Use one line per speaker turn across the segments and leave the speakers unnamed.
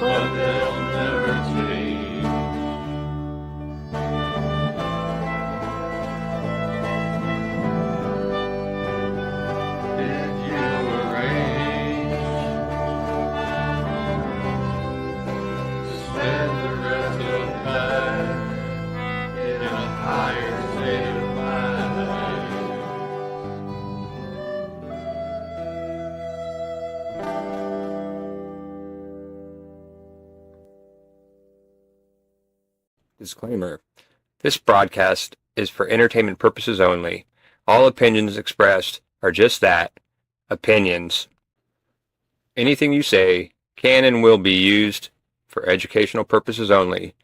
But they'll never change. Did you arrange to spend the rest of the time in a higher state of mind?
Disclaimer. This broadcast is for entertainment purposes only. All opinions expressed are just that, opinions. Anything you say can and will be used for educational purposes only.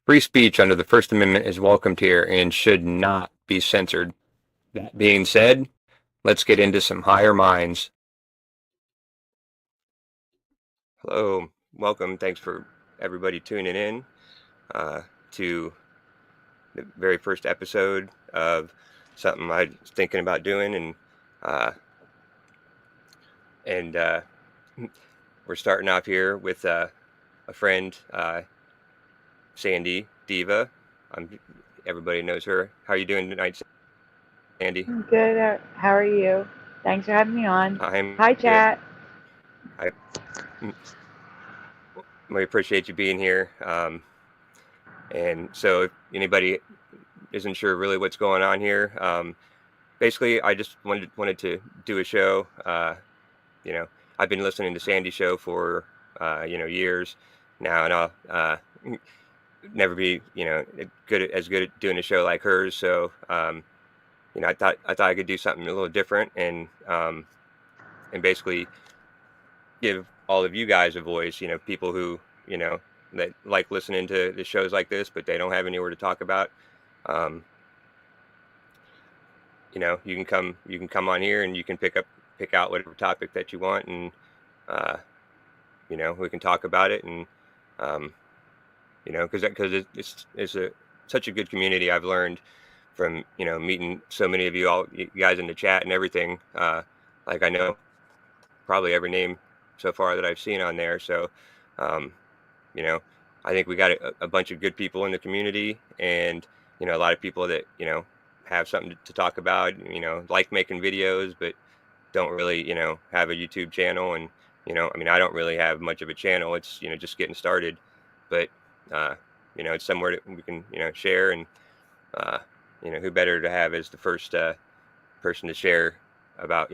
Free speech under the First Amendment is welcomed here and should not be censored. That being said, let's get into some higher minds. Hello, welcome. Thanks for everybody tuning in to the very first episode of something I was thinking about doing, and we're starting off here with a friend, Sandy, Diva. Everybody knows her. How are you doing tonight, Sandy?
I'm good. How are you? Thanks for having me on.
I'm
Hi,
good.
chat.
We appreciate you being here. And so if anybody isn't sure really what's going on here, basically I just wanted to do a show. I've been listening to Sandy's show for years now, and I'll never be good at doing a show like hers. So I thought I could do something a little different and basically give all of you guys a voice. People who that like listening to the shows like this, but they don't have anywhere to talk about. You can come on here and you can pick out whatever topic that you want, and we can talk about it, and because it's such a good community. I've learned from meeting so many of you guys in the chat and everything. Like I know probably every name so far that I've seen on there. So I think we got a bunch of good people in the community, and a lot of people that have something to talk about, like making videos, but don't really have a YouTube channel. And I don't really have much of a channel. It's just getting started, but it's somewhere that we can share, and who better to have as the first person to share about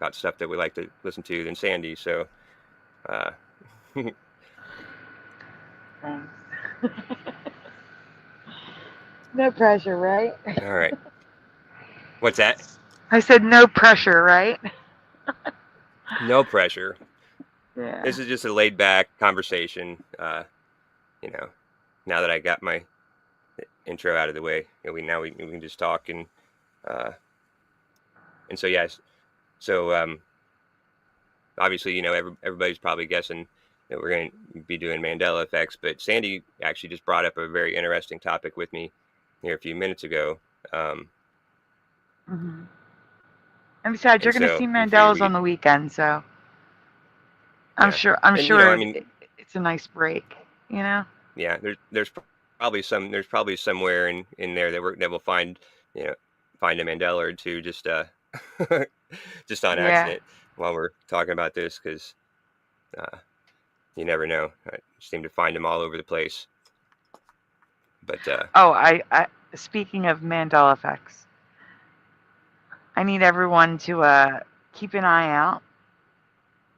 about stuff that we like to listen to than Sandy. So,
Thanks. No pressure, right?
all right. What's that?
I said no pressure, right?
No pressure.
Yeah.
This is just a laid back conversation. Now that I got my intro out of the way, we can just talk and so yes. So obviously, everybody's probably guessing that we're going to be doing Mandela effects, but Sandy actually just brought up a very interesting topic with me here a few minutes ago.
Mm-hmm. And besides, you're
And
going to see
so we figured
Mandela's
we
on
could,
the weekend, so I'm
yeah.
sure. I'm
And
sure
I mean,
it's a nice break. You know.
yeah, there's probably somewhere in there that we'll find, find a Mandela or two just just on
Yeah.
accident while we're talking about this, because you never know. I seem to find them all over the place. But
Oh, I speaking of Mandela effects, I need everyone to keep an eye out.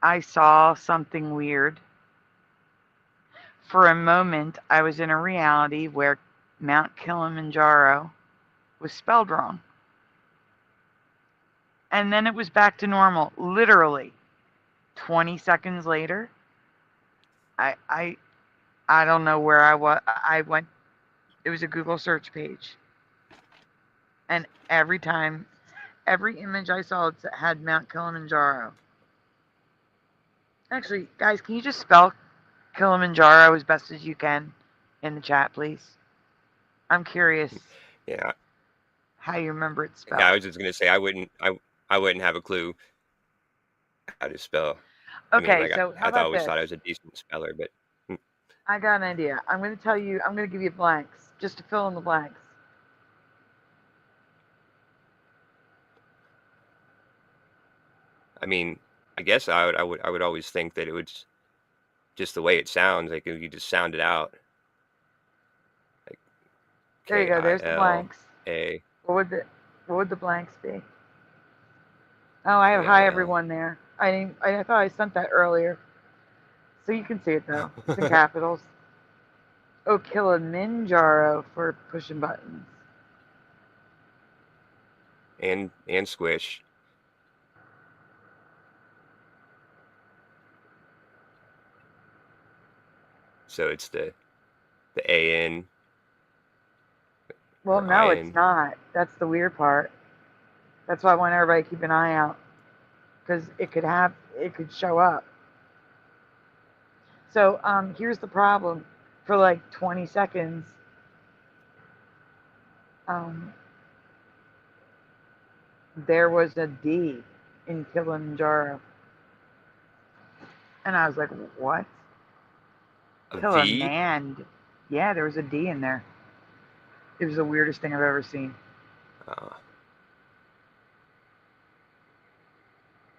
I saw something weird. For a moment, I was in a reality where Mount Kilimanjaro was spelled wrong. And then it was back to normal, literally. 20 seconds later, I I I don't know where I was. I went, it was a Google search page. And every image I saw had Mount Kilimanjaro. Actually, guys, can you just spell Kilimanjaro as best as you can in the chat, please? I'm curious
yeah,
how you remember it
yeah, I
spelled.
was just gonna say I wouldn't have a clue how to spell. I mean,
Okay,
like
so how
I
about
always
this?
thought I was a decent speller, but mm,
I got an idea. I'm going to tell you, I'm going to give you blanks just to fill in the blanks.
I mean, I guess I would always think that it was just the way it sounds, like if you just sound it out, like
There you
K
go.
I
There's the
L
blanks.
A
What would the blanks be? Oh, I have
K I
hi
L.
everyone there. I thought I sent that earlier. So you can see it though. It's in capitals. Oh, Kilimanjaro for pushing buttons.
And squish. So it's the A N
Well,
or
no,
I
it's
N.
not. That's the weird part. That's why I want everybody to keep an eye out because it could show up. So here's the problem. For like 20 seconds, um, there was a D in Kilimanjaro. And I was like, what?
A V.
Kilimand. Yeah, there was a D in there. It was the weirdest thing I've ever seen.
Uh,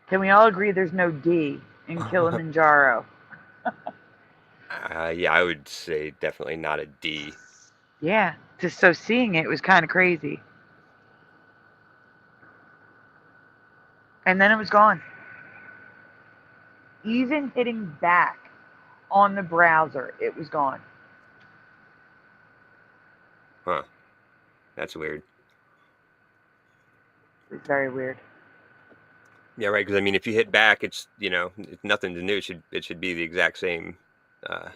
Can we all agree there's no D in Kilimanjaro?
yeah, I would say definitely not a D.
Yeah. So seeing it was kind of crazy. And then it was gone. Even hitting back on the browser, it was gone.
Huh. That's weird.
It's very weird.
Yeah, right. Because I mean, if you hit back, it's it's nothing to new. It should be the exact same.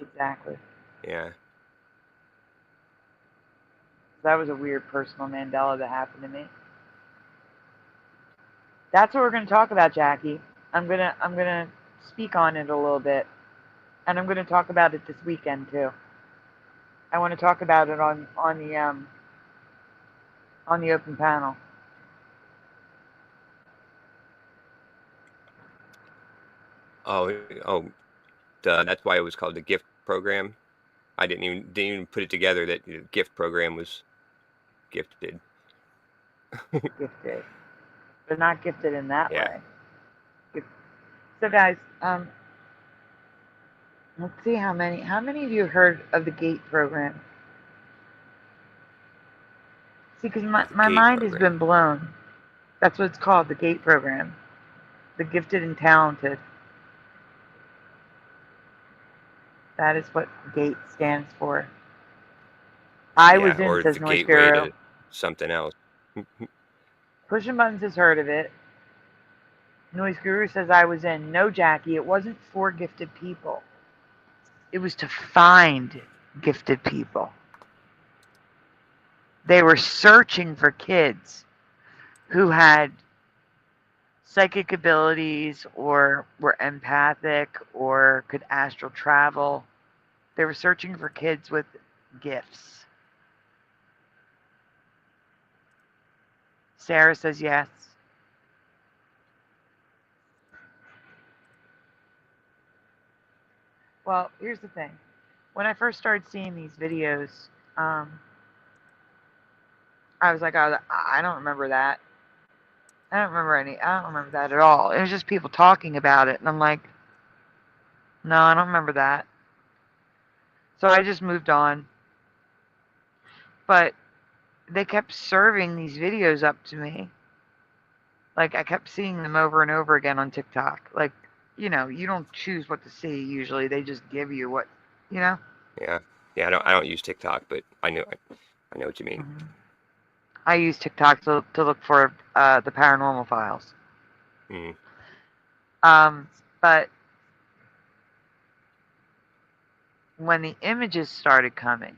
Exactly.
Yeah.
That was a weird personal Mandela that happened to me. That's what we're going to talk about, Jackie. I'm gonna speak on it a little bit, and I'm going to talk about it this weekend too. I want to talk about it on the open panel.
Oh, oh, that's why it was called the gift program. I didn't even put it together that the gift program was gifted.
Gifted, but not gifted in that
Yeah.
way. So, guys, let's see how many of you heard of the GATE program? See, because
The
my
gate
mind has been
program.
blown. That's what it's called, the GATE program. The gifted and talented. That is what GATE stands for. I was in,
or
says
the
Noise
gateway
Guru.
to something else.
Pushing Buttons has heard of it. Noise Guru says I was in. No, Jackie, it wasn't for gifted people. It was to find gifted people. They were searching for kids who had psychic abilities or were empathic or could astral travel. They were searching for kids with gifts. Sarah says yes. Well, here's the thing. When I first started seeing these videos, I was like, I don't remember that. I don't remember that at all. It was just people talking about it. And I'm like, no, I don't remember that. So I just moved on. But they kept serving these videos up to me. Like, I kept seeing them over and over again on TikTok. Like, you know, you don't choose what to see usually. They just give you what, you know?
Yeah. I don't use TikTok, but I know what you mean.
Mm-hmm. I use TikTok to look for the paranormal files.
Mm.
But when the images started coming,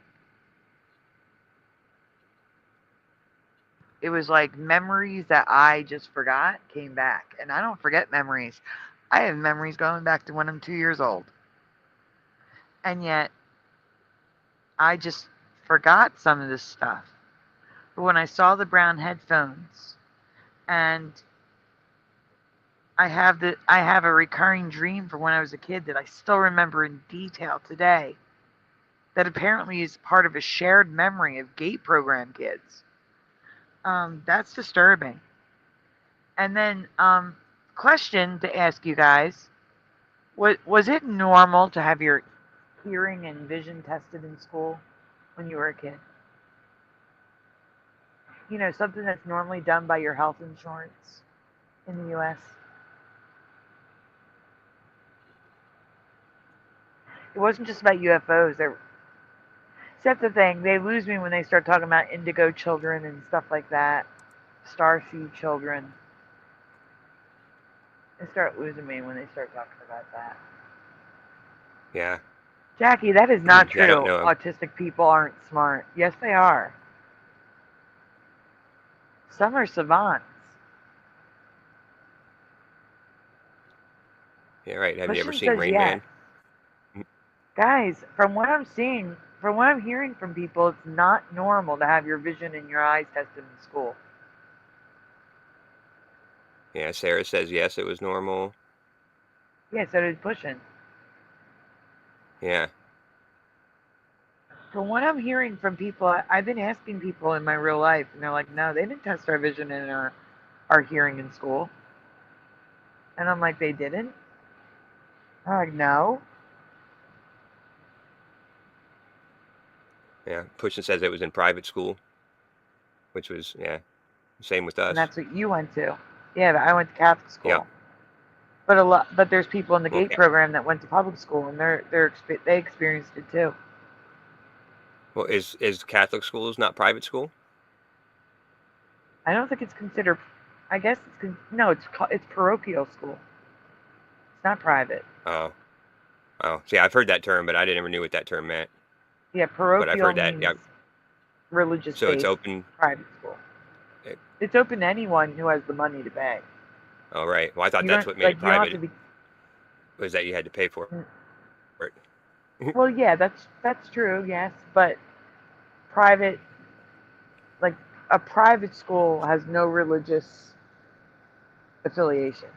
it was like memories that I just forgot came back. And I don't forget memories. I have memories going back to when I'm 2 years old. And yet, I just forgot some of this stuff. But when I saw the brown headphones, and I have a recurring dream from when I was a kid that I still remember in detail today, that apparently is part of a shared memory of GATE program kids. That's disturbing. And then, question to ask you guys: was it normal to have your hearing and vision tested in school when you were a kid? You know, something that's normally done by your health insurance in the U.S. It wasn't just about UFOs. That's the thing. They lose me when they start talking about indigo children and stuff like that. Starseed children. They start losing me when they start talking about that.
Yeah.
Jackie, that is not
Yeah, I don't
true.
know.
Autistic people aren't smart. Yes, they are. Some are savants.
Yeah, right. Have you ever
Christian
seen
says
Rain
yes.
Man?
Guys, from what I'm seeing, from what I'm hearing from people, it's not normal to have your vision and your eyes tested in school.
Yeah, Sarah says yes, it was normal.
Yeah, so did pushing.
Yeah.
From what I'm hearing from people, I've been asking people in my real life, and they're like, no, they didn't test our vision and our hearing in school. And I'm like, they didn't? I'm like, no.
Yeah. Pushing says it was in private school, which was, yeah, same with
And
us.
that's what you went to. Yeah, but I went to Catholic school.
Yep.
But there's people in the GATE
Okay.
program that went to public school, and they experienced it too.
Well, is Catholic schools not private school?
I don't think it's considered. I guess no. It's parochial school. It's not private.
Oh. Oh. See, I've heard that term, but I didn't ever knew what that term meant.
Yeah,
But I've
parochial
heard that.
means
Yeah.
religious
So it's
based
open.
private school.
eh,
It's open to anyone who has the money to pay.
Oh, right. Well, I thought
You
that's
don't
what made it
you don't have to
private,
be.
was that you had to pay for it.
Well, yeah, that's true. Yes, but private, like a private school, has no religious affiliation.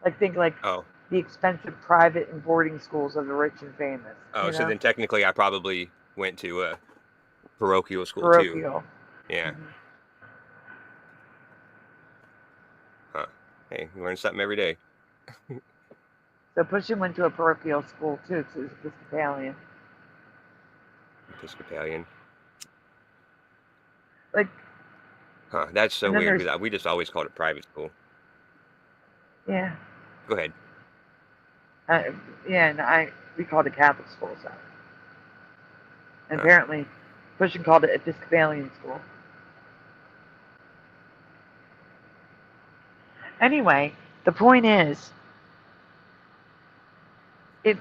Like think like
Oh.
the expensive private and boarding schools of the rich and famous.
Oh,
You
so
know,
then technically I probably went to a parochial school too.
parochial.
Yeah.
Mm-hmm.
Huh. Hey, you learn something every day.
So Pushing went to a parochial school too, so he was Episcopalian.
Episcopalian.
Like,
Huh, that's so
And then
weird
there's,
because we just always called it private school.
yeah,
Go ahead.
yeah, and we called it Catholic school, so. And
Huh.
apparently, Cushing called it Episcopalian school. Anyway, the point is, it,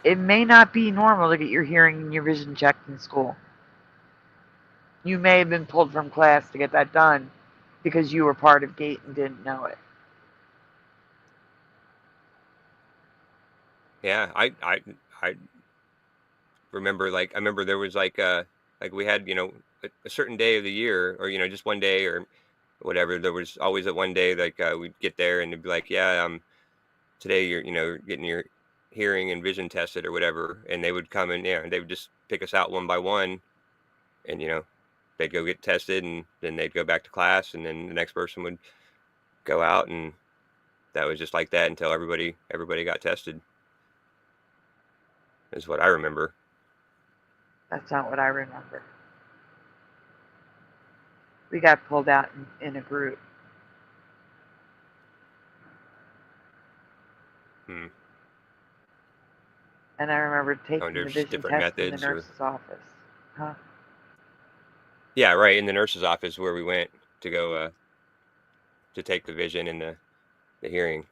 it may not be normal to get your hearing and your vision checked in school. You may have been pulled from class to get that done because you were part of GATE and didn't know it.
Yeah, I remember I remember there was like we had a certain day of the year, or just one day or whatever. There was always a one day we'd get there and it'd be like, yeah, today you're getting your hearing and vision tested or whatever, and they would come and they would just pick us out one by one, and they'd go get tested, and then they'd go back to class, and then the next person would go out, and that was just like that until everybody got tested, is what I remember.
That's not what I remember. We got pulled out in a group.
Hmm.
And I remember
Oh,
taking the
there's
vision
different
test in the
methods, or
nurse's office. Huh?
yeah, right, in the nurse's office where we went to go to take the vision and the hearing.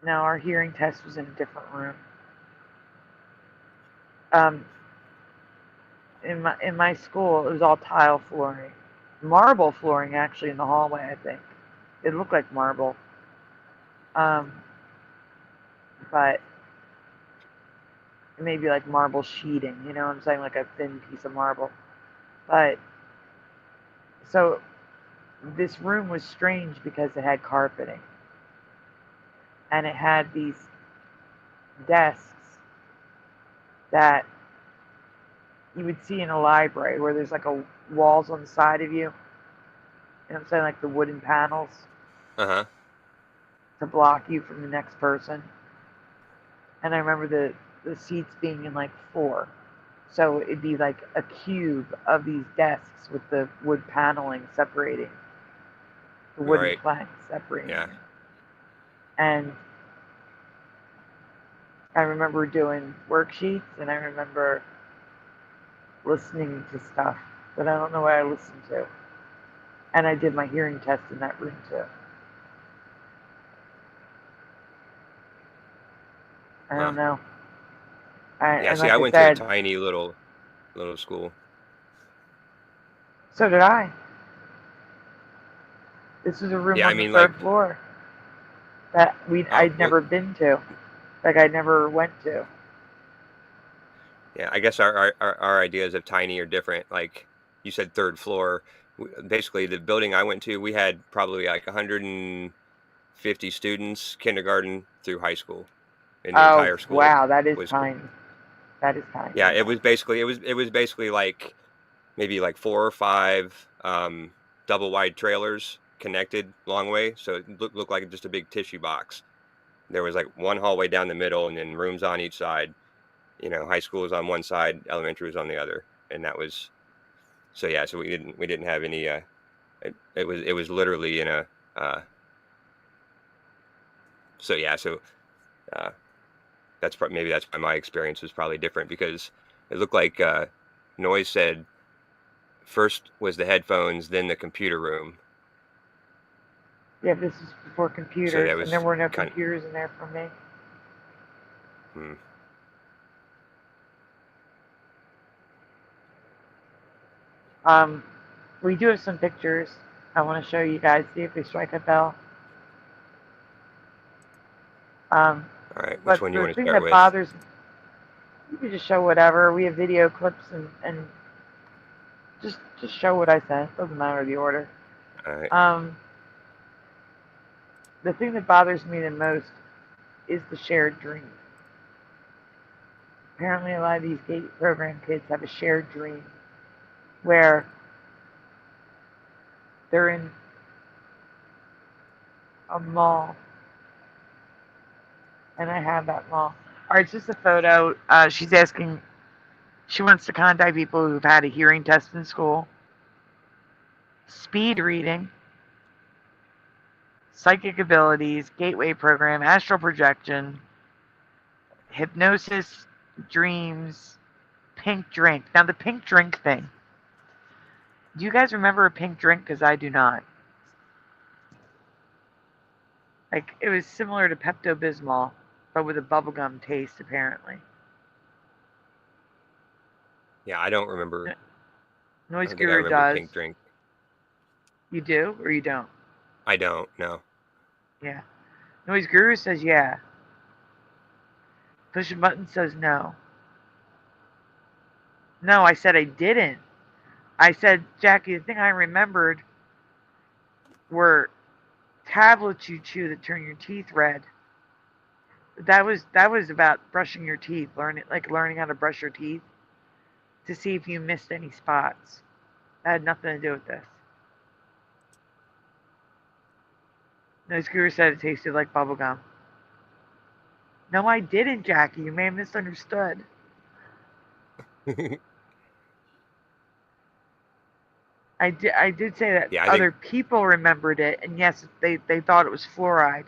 No, our hearing test was in a different room. Um, in my school, it was all tile flooring, marble flooring actually in the hallway. I think it looked like marble, um, but maybe like marble sheeting. You know what I'm saying? Like a thin piece of marble. But so this room was strange because it had carpeting and it had these desks that you would see in a library where there's like a walls on the side of you. You know what I'm saying? Like the wooden panels
Uh-huh.
to block you from the next person. And I remember the seats being in like four. So it'd be like a cube of these desks with the wood paneling separating, the wooden
Right.
planks separating.
Yeah.
And I remember doing worksheets and I remember listening to stuff that I don't know what I listened to. And I did my hearing test in that room too. I
Huh.
don't know.
Yeah,
And
see, I
like I
went to a
said,
tiny little school.
so did I. This was a room
Yeah, I
on the
mean,
third floor that
oh,
I'd
well,
never been to, like I never went to.
yeah, I guess our ideas of tiny are different. Like you said, third floor. Basically, the building I went to, we had probably like 150 students, kindergarten through high school, in the
Oh
entire school.
wow, that is
Was
tiny. That is tiny.
Yeah, it was basically like maybe like 4 or 5 double wide trailers connected long way, so it looked like just a big tissue box. There was like one hallway down the middle, and then rooms on each side. High school was on one side, elementary was on the other, and that was so. Yeah, so we didn't have any. It was literally in a. So yeah, so uh, maybe that's why my experience was probably different, because it looked like Noise said first was the headphones, then the computer room.
Yeah, this is before
So
computers,
that
and there
was
were no
kind
computers in there for me.
of.
We do have some pictures. I want to show you guys. See if they strike a bell.
All right, which
But
one you
the
want to
thing
start
that
with?
bothers, you can just show whatever. We have video clips and just show what I said. Doesn't matter the order.
All right.
The thing that bothers me the most is the shared dream. Apparently, a lot of these GATE program kids have a shared dream where they're in a mall, and I have that mall. All right, it's just a photo. She's asking, she wants to contact people who've had a hearing test in school, speed reading, psychic abilities, gateway program, astral projection, hypnosis, dreams, pink drink. Now, the pink drink thing. Do you guys remember a pink drink? Because I do not. Like, it was similar to Pepto-Bismol, but with a bubblegum taste, apparently.
Yeah, I don't remember. I
Noise
don't think I
Guru
remember
does.
pink drink.
You do, or you don't?
I don't. No.
Yeah. Noise Guru says yeah. Push a button says no. No, I said I didn't. I said, Jackie, the thing I remembered were tablets you chew that turn your teeth red. That was about brushing your teeth, learning how to brush your teeth to see if you missed any spots. That had nothing to do with this. No, Scooter said it tasted like bubblegum. No, I didn't, Jackie. You may have misunderstood. I did say that
Yeah, I
other
think
people remembered it, and yes, they thought it was fluoride.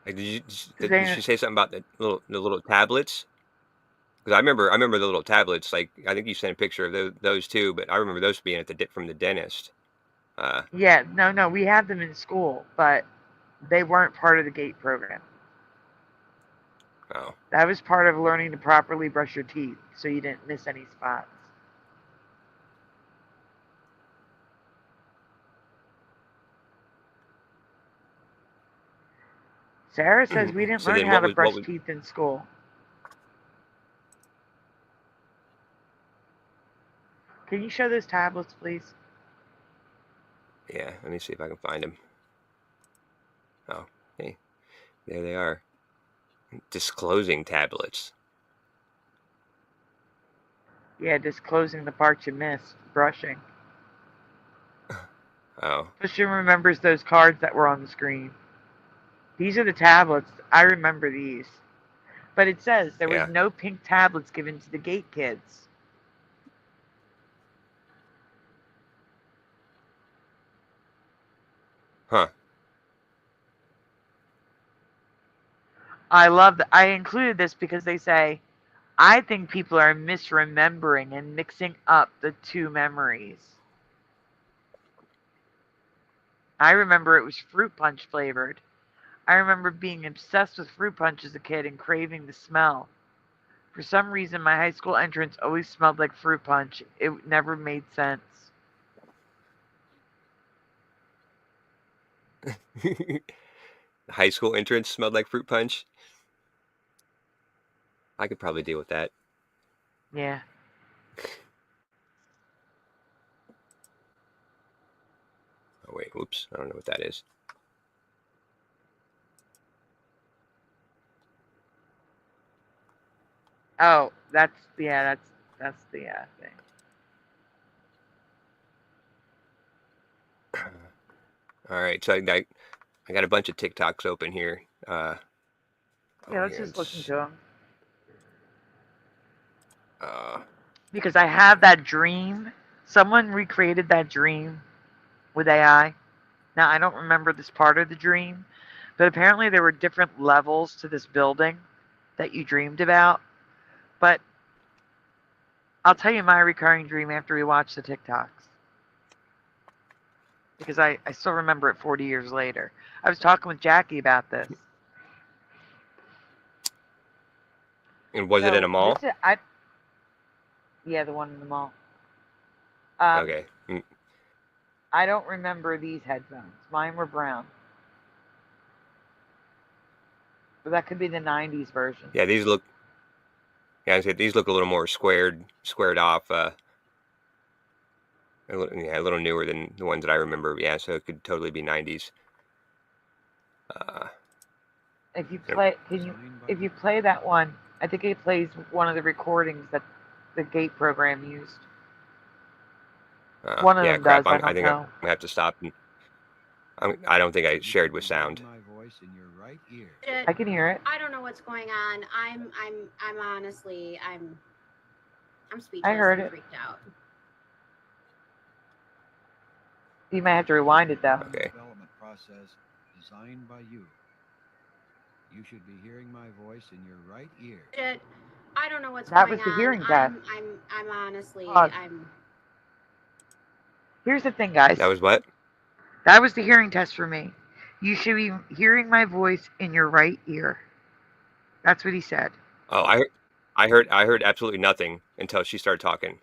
did
They,
she say something about the little tablets? Because I remember the little tablets. Like I think you sent a picture of those too, but I remember those being from the dentist.
yeah, no, we had them in school, but they weren't part of the GATE program.
Oh.
That was part of learning to properly brush your teeth, so you didn't miss any spots. Sarah says we didn't
So
learn
then
how to brush teeth in school. Can you show those tablets, please?
Yeah, let me see if I can find them. Oh, hey, there they are. Disclosing tablets.
Yeah, disclosing the parts you missed. Brushing.
Oh.
Christian remembers those cards that were on the screen. These are the tablets. I remember these. But it says there was no pink tablets given to the GATE kids.
Huh.
I love that. I included this because they say, I think people are misremembering and mixing up the two memories. I remember it was fruit punch flavored. I remember being obsessed with fruit punch as a kid and craving the smell. For some reason, my high school entrance always smelled like fruit punch. It never made sense.
High school entrance smelled like fruit punch. I could probably deal with that.
Yeah.
Oh wait, whoops! I don't know what that is.
Oh, that's the thing.
All right, so I got a bunch of TikToks open here.
Yeah, let's just listen to them. Because I have that dream. Someone recreated that dream with AI. Now, I don't remember this part of the dream, but apparently there were different levels to this building that you dreamed about. But I'll tell you my recurring dream after we watch the TikToks. Because I still remember it 40 years later. I was talking with Jackie about this.
And was it in a mall?
Yeah, the one in the mall.
Okay.
I don't remember these headphones. Mine were brown. But that could be the 90s version.
Yeah, these look. Yeah, these look a little more squared off. A little newer than the ones that I remember. Yeah, so it could totally be 90s.
If you play that one, I think it plays one of the recordings that the GATE program used. One of them
crap.
does.
I think I'm
know.
gonna have to stop. I don't think I shared with sound.
I can hear it.
I don't know what's going on. I'm honestly, I'm speechless.
heard
I'm
it.
freaked out.
You might have to rewind it though.
Okay.
Development process designed by you. You should be hearing my voice in your right ear.
I don't know what's
That
going
was the
on.
hearing test.
I'm honestly,
Pause. Here's the thing, guys.
That was what?
That was the hearing test for me. You should be hearing my voice in your right ear. That's what he said.
Oh, I heard absolutely nothing until she started talking.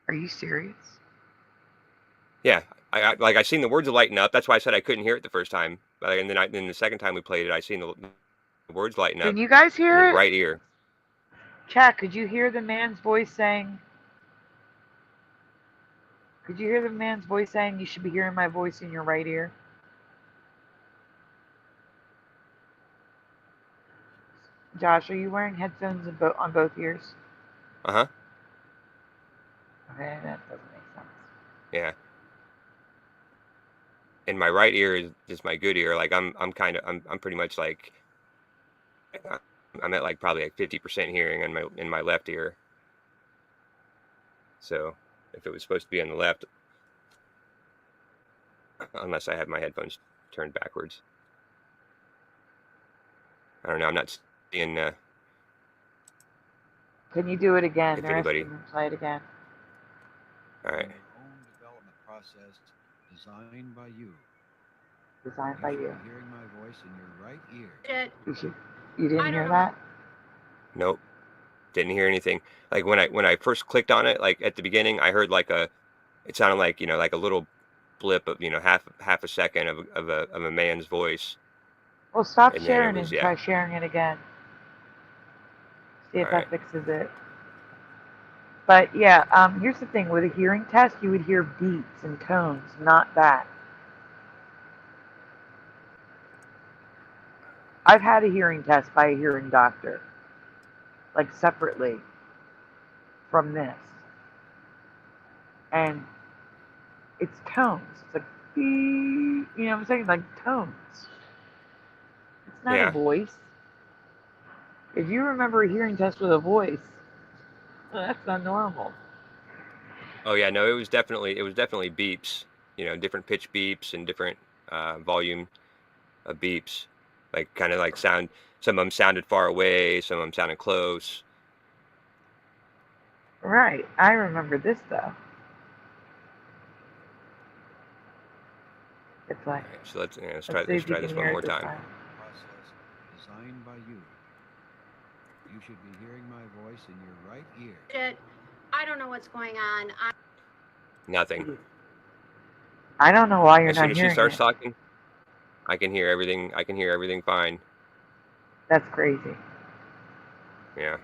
Are you serious?
Yeah, I seen the words lighten up. That's why I said I couldn't hear it the first time. And then the second time we played it, I seen the words lighten up
Can you guys
in
hear
his
it?
right ear.
Chat, could you hear the man's voice saying? Could you hear the man's voice saying you should be hearing my voice in your right ear? Josh, are you wearing headphones on both ears?
Uh-huh.
Okay, that doesn't make sense.
Yeah. And my right ear is just my good ear. Like I'm pretty much like I'm at like probably like 50% hearing in my left ear. So if it was supposed to be on the left, unless I have my headphones turned backwards. I don't know. I'm not seeing.
Can you do it again?
If
They're
anybody.
asking to play it again.
All right.
Your own development process designed by you.
Designed by you.
Should be hearing my voice in your right ear.
You didn't hear that?
Nope. Didn't hear anything. Like when I first clicked on it, like at the beginning, I heard it sounded like like a little blip of half a second of a man's voice.
Well, stop
And then it
sharing
was
and try sharing it again. See if that fixes it. But yeah, here's the thing. With a hearing test, you would hear beats and tones, not that. I've had a hearing test by a hearing doctor, like separately from this. And it's tones. It's like beep, you know what I'm saying? Like tones. It's not a voice. If you remember a hearing test with a voice, well, that's not normal.
Oh yeah, no, it was definitely beeps. Different pitch beeps and different volume of beeps. Like kind of like sound. Some of them sounded far away. Some of them sounded close.
Right. I remember this though. It's like.
Right, so let's try this one more time.
Process designed by you. You should be hearing my voice in your right ear.
I don't know what's going on.
Nothing.
I don't know why you're
as
not
soon as
hearing
she starts
it.
talking, I can hear everything. I can hear everything fine.
That's crazy.
Yeah.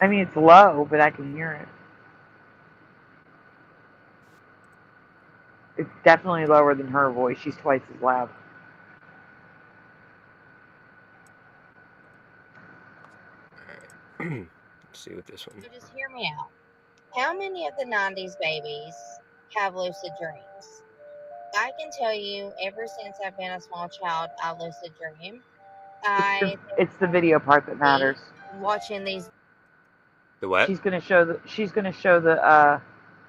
I mean, it's low, but I can hear it. It's definitely lower than her voice. She's twice as loud.
All right. Let's see what this one.
So just hear me out. How many of the 90s babies have lucid dreams? I can tell you, ever since I've been a small child, I lucid dream.
It's the video part that matters.
Watching these.
The what?
She's gonna show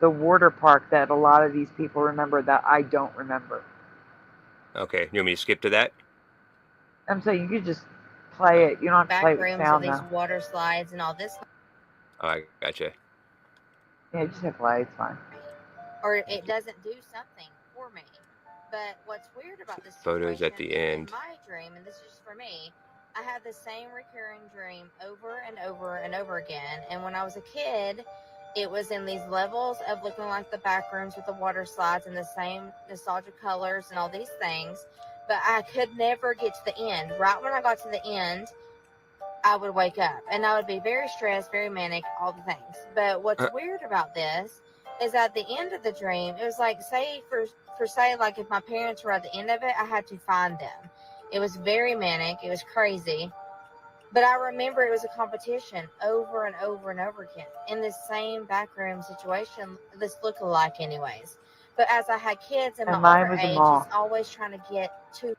the water park that a lot of these people remember that I don't remember.
Okay, you want me to skip to that?
I'm saying you could just play it. You don't have to play it with sound
of these
now.
water slides and all this.
Oh, I gotcha.
Yeah, just hit play. It's fine.
Or it doesn't do something for me. But what's weird about this
photos at the end.
In my dream, and this is just for me, I had the same recurring dream over and over and over again. And when I was a kid, it was in these levels of looking like the back rooms with the water slides and the same nostalgia colors and all these things. But I could never get to the end. Right when I got to the end, I would wake up and I would be very stressed, very manic, all the things. But what's weird about this is at the end of the dream, it was like, say like if my parents were at the end of it, I had to find them. It was very manic. It was crazy. But I remember it was a competition over and over and over again in this same backroom situation, this look-alike anyways. But as I had kids in my older age, it's always trying to get to.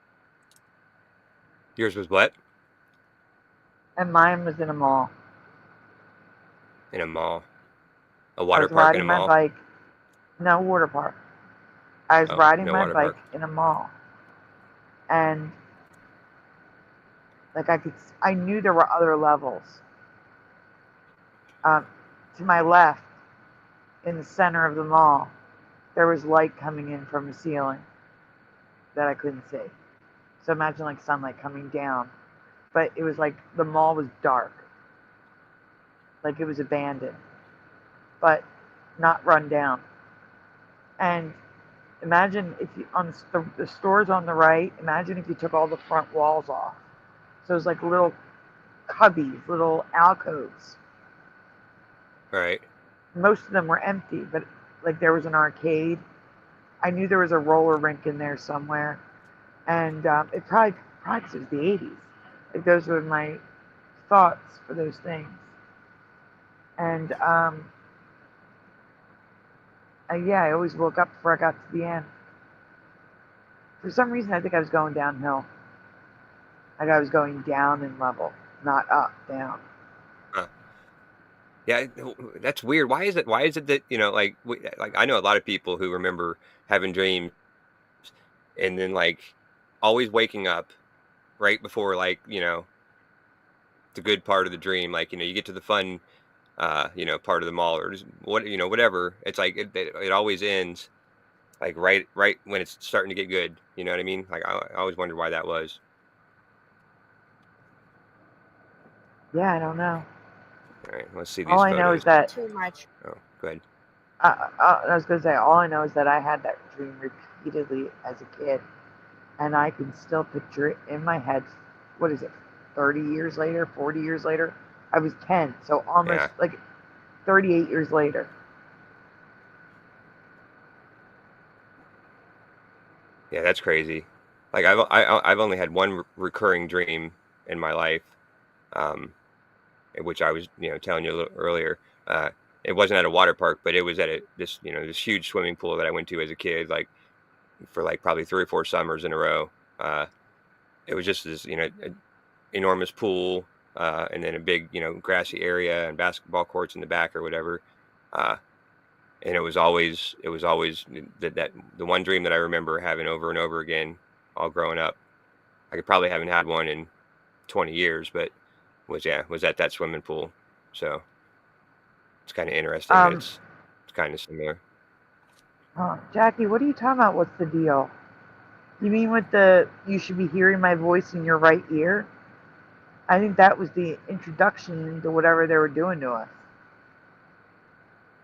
Yours was what?
And mine was in a mall.
In a mall, a
I
water
was
park in a
riding my
mall.
bike. No water park. I was
Oh,
riding
no
my
water
bike
park.
in a mall, and like I knew there were other levels. Um, to my left, in the center of the mall, there was light coming in from the ceiling that I couldn't see. So imagine like sunlight coming down, but it was like the mall was dark, like it was abandoned, but not run down. And imagine if you on the stores on the right. Imagine if you took all the front walls off. So it was like little cubbies, little alcoves.
Right.
Most of them were empty, but like there was an arcade. I knew there was a roller rink in there somewhere, and it probably 'cause it was the '80s. Like those were my thoughts for those things. And yeah, I always woke up before I got to the end. For some reason, I think I was going downhill. Like I was going down in level, not up, down.
Huh. Yeah, that's weird. Why is it? Why is it that like like I know a lot of people who remember having dreams and then like always waking up right before like the good part of the dream. Like you get to the fun part of the mall or just whatever. It's like it always ends like right when it's starting to get good. You know what I mean? Like I always wondered why that was.
Yeah, I don't know.
All right, let's see
All
these
I know is
photos.
that
Too much.
Oh, go ahead.
I was gonna say all I know is that I had that dream repeatedly as a kid, and I can still picture it in my head. What is it? 30 years later, 40 years later. I was 10, so almost
Yeah,
like 38 years later.
yeah, that's crazy. Like I've only had one recurring dream in my life, um, which I was telling you a little earlier. Uh, it wasn't at a water park, but it was at this huge swimming pool that I went to as a kid, like for like probably 3 or 4 summers in a row. Uh, it was just this enormous pool, and then a big grassy area and basketball courts in the back or whatever. Uh, and it was always that the one dream that I remember having over and over again, all growing up. I could probably haven't had one in 20 years, but was at that swimming pool. So it's kind of interesting that
Um,
it's kind of similar.
Jackie, what are you talking about? What's the deal? You mean with the you should be hearing my voice in your right ear? I think that was the introduction into whatever they were doing to us.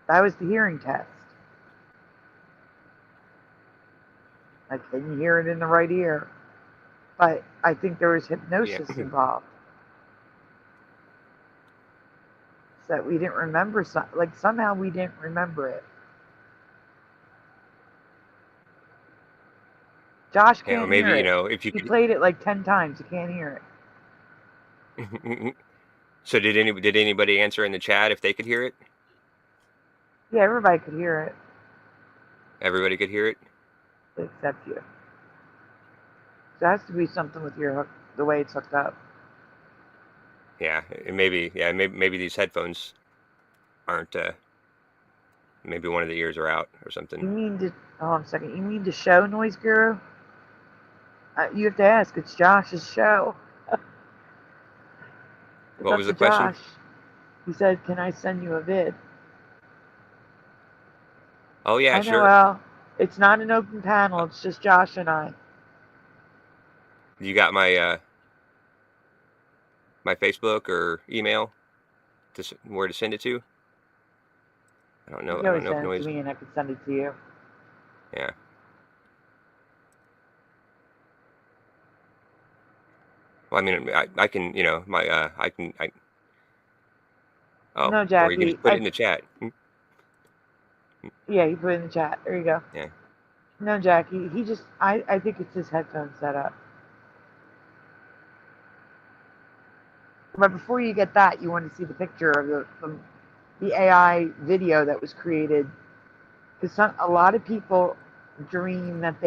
That was the hearing test. Like, can you hear it in the right ear? But I think there was
Yeah,
hypnosis involved. So that we didn't remember, like somehow we didn't remember it. Josh
yeah, or
can't
maybe
hear it.
if you
He
could.
played it like 10 times. He can't hear it.
So did anybody answer in the chat if they could hear it?
Yeah, everybody could hear it
Everybody could hear it.
except you. There has to be something with your hook, the way it's hooked up.
Yeah, and maybe these headphones aren't. Maybe one of the ears are out or
You
something.
mean to? Hold on a second. You mean to show Noise Guru? You have to ask. It's Josh's show. It's
What
up
was
to
the question?
Josh. He said, "Can I send you a vid?"
Oh yeah,
I know.
sure.
Well, it's not an open panel. It's just Josh and I.
You got my Facebook or email where to send it to? I don't
You
know.
can
I don't
always
know if
send it to
noise.
me, and I can send it to you.
Yeah. Well, I mean, I can my I oh,
No,
or you can
Jackie.
just put it in the chat.
Yeah, you put it in the chat. There you go.
Yeah.
No, Jackie. He just. I think it's his headphone setup. But before you get that, you want to see the picture of the AI video that was created. Because a lot of people dream that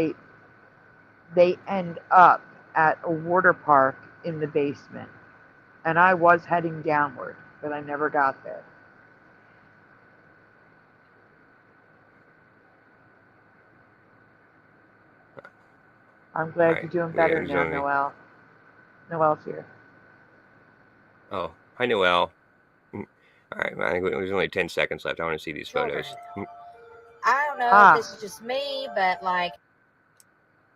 they end up at a water park in the basement. And I was heading downward, but I never got there. I'm glad
Alright,
you're doing
yeah,
better
there's
now,
only...
Noelle. Noelle's here.
Oh, hi, Noelle. Alright, I think there's only 10 seconds left. I want to see these
Children.
photos.
I don't know
Ah.
if this is just me, but like,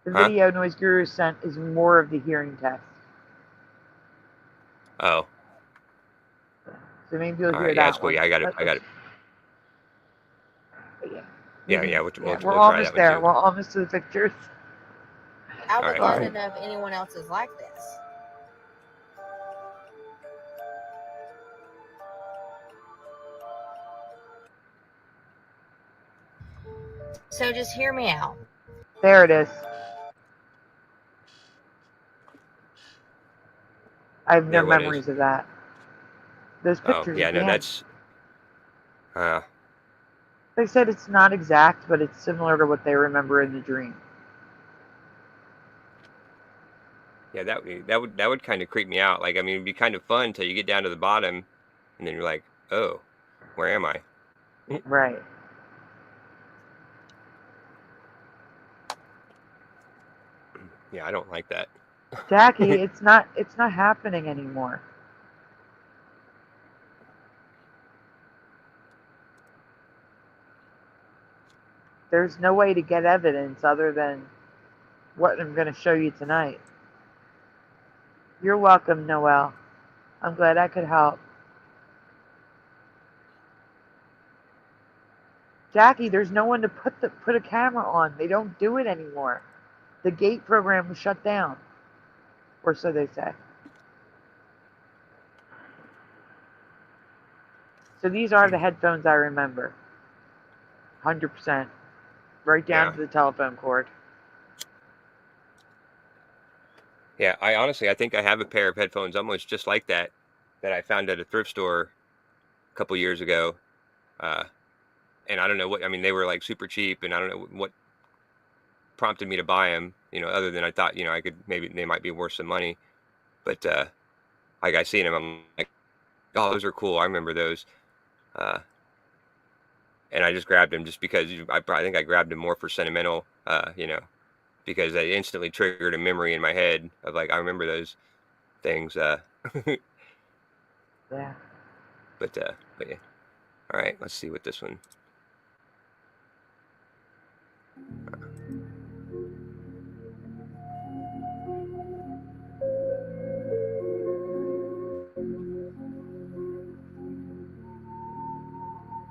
The
Huh?
video Noise Guru sent is more of the hearing test.
Oh,
So maybe you'll hear
alright, yeah,
that
that's cool.
one.
Yeah, I got it.
But yeah.
Yeah,
Maybe-
yeah,
we're
we'll try
almost
that one
there.
too.
We're almost to the pictures.
I would
Alright,
love
cool.
to know if anyone else is like this. So just hear me out.
There it is. I have no
There, what is?
memories of that. Those
Oh,
pictures
yeah,
at the
no,
end.
that's...
They said it's not exact, but it's similar to what they remember in the dream.
Yeah, that would kind of creep me out. Like, I mean, it'd be kind of fun until you get down to the bottom, and then you're like, oh, where am I?
Right.
Yeah, I don't like that.
Jackie, it's not happening anymore. There's no way to get evidence other than what I'm going to show you tonight. You're welcome, Noelle. I'm glad I could help. Jackie, there's no one to put a camera on. They don't do it anymore. The gate program was shut down. Or so they say. So these are the headphones I remember. 100%. Right down to the telephone cord.
Yeah, I think I have a pair of headphones almost just like that I found at a thrift store a couple years ago. And I don't know what, I mean, they were like super cheap, and I don't know what prompted me to buy them, other than I thought, I could, maybe they might be worth some money. But like, I seen them, I'm like, oh, those are cool. I remember those. And I just grabbed them just because I think I grabbed them more for sentimental, because they instantly triggered a memory in my head of like, I remember those things.
Yeah.
But yeah. All right, let's see what this one.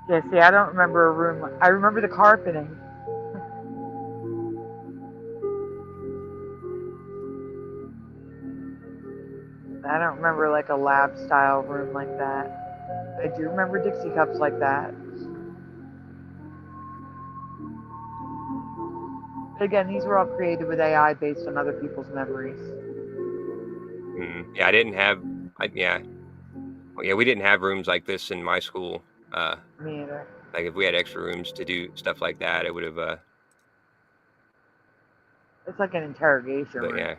Yeah, see, I don't remember a room. I remember the carpeting. I don't remember like a lab style room like that. I do remember Dixie cups like that. But again, these were all created with AI based on other people's memories.
Yeah, I didn't have. Yeah, we didn't have rooms like this in my school.
Me either.
Like, if we had extra rooms to do stuff like that, it would have.
It's like an interrogation
But
room.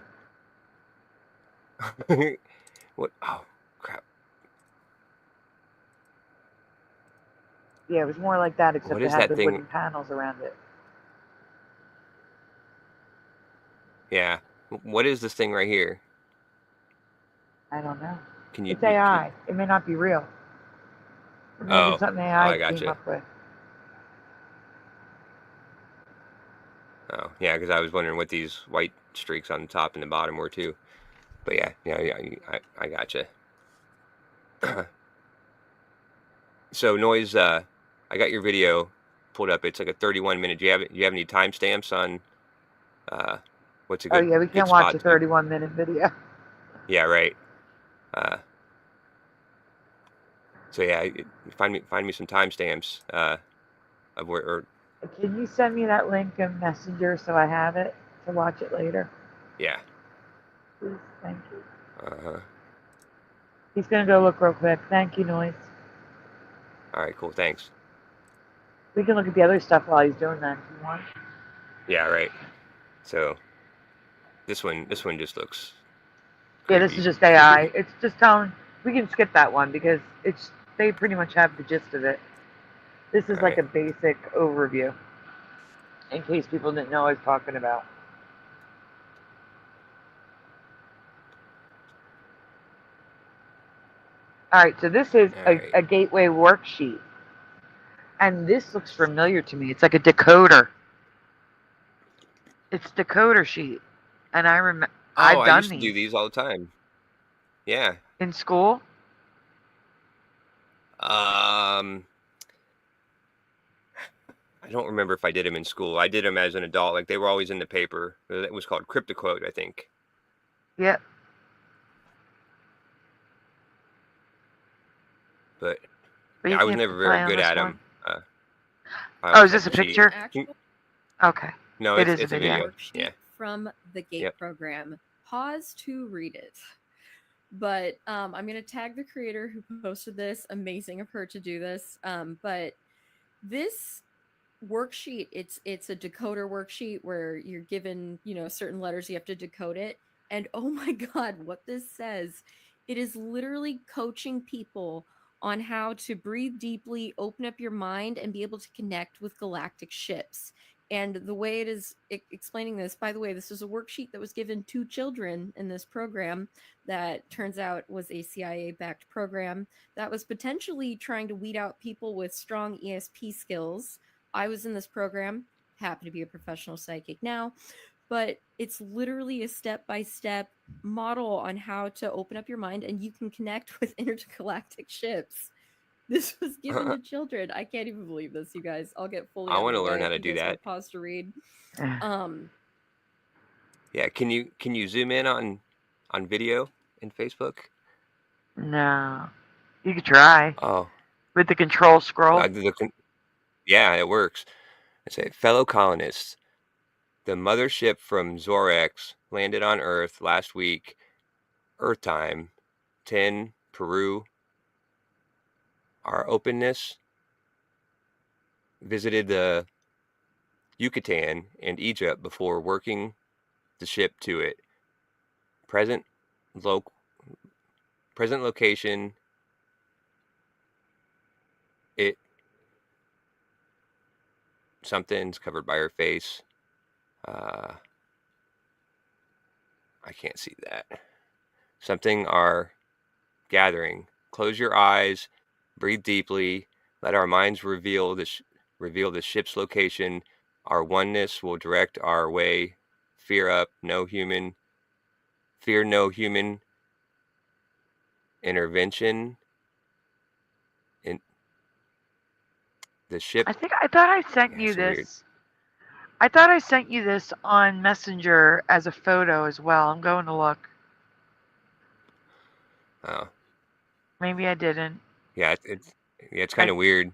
yeah. What? Oh, crap.
Yeah, it was more like that, except
What
it
is
had
that
the
thing?
wooden panels around it.
Yeah. What is this thing right here?
I don't know.
Can you?
It's AI. It may not be real. Maybe
Oh,
something
I
AI came
gotcha.
up with.
Oh, yeah, because I was wondering what these white streaks on the top and the bottom were too. But yeah, I gotcha. So, Noise, I got your video pulled up. It's like a 31-minute. Do you have any timestamps on what's a good?
Oh yeah, we
good
can't watch
spot
a
to-
31-minute video.
Yeah, right. So yeah, find me some timestamps of where. Or,
Can you send me that link in Messenger so I have it to watch it later?
yeah.
Please, thank you. He's gonna go look real quick. Thank you, Noise.
All right, cool. Thanks.
We can look at the other stuff while he's doing that if you want.
Yeah, right. So this one just looks.
Yeah, this is just AI. It's just telling. We can skip that one because they pretty much have the gist of it. This is like a basic overview, in case people didn't know what I was talking about. All right, so this is
All right.
a gateway worksheet, and this looks familiar to me. It's like a decoder. It's decoder sheet, and I remember
Oh,
I've
I
done
used to do
these
these all the time. Yeah.
in school.
Um, I don't remember if I did them in school. I did them as an adult. Like they were always in the paper. It was called CryptoQuote, I think.
Yep.
But
But
yeah,
you
I was
can't
never
play
very
on
good
this
at
one.
them. I
Oh,
always
is this
had
a
to cheat.
picture?
Actual
Okay.
No,
It is a
it's a
video.
video. Yeah.
worksheet from the GATE
Yep.
program. Pause to read it. But I'm gonna tag the creator who posted this. Amazing of her to do this. But this worksheet, it's a decoder worksheet where you're given, certain letters, you have to decode it. And oh my god, what this says, it is literally coaching people on how to breathe deeply, open up your mind, and be able to connect with galactic ships. And the way it is explaining this, by the way, this is a worksheet that was given to children in this program that turns out was a CIA backed program that was potentially trying to weed out people with strong ESP skills. I was in this program, happen to be a professional psychic now, but it's literally a step-by-step model on how to open up your mind and you can connect with intergalactic ships. This was given to children. I can't even believe this, you guys. I'll get fully
I
out of
want
the
to learn
way
how
if
to
you
do
guys want
that.
to pause to read.
Eh,
Yeah. Can you zoom in on video in Facebook?
No. You could try
Oh,
with the control scroll.
yeah, it works. I say, fellow colonists, the mothership from Zorax landed on Earth last week, Earth time, 10 Peru. Our openness visited the Yucatan and Egypt before working the ship to it. Present location. It something's covered by her face. I can't see that. Something are gathering. Close your eyes. Breathe deeply. Let our minds reveal the ship's location. Our oneness will direct our way. Fear no human intervention. In the ship.
I thought I sent
Yeah,
you
so weird.
this. I thought I sent you this on Messenger as a photo as well. I'm going to look.
Oh,
Maybe I didn't.
yeah, it's kind
I
of weird.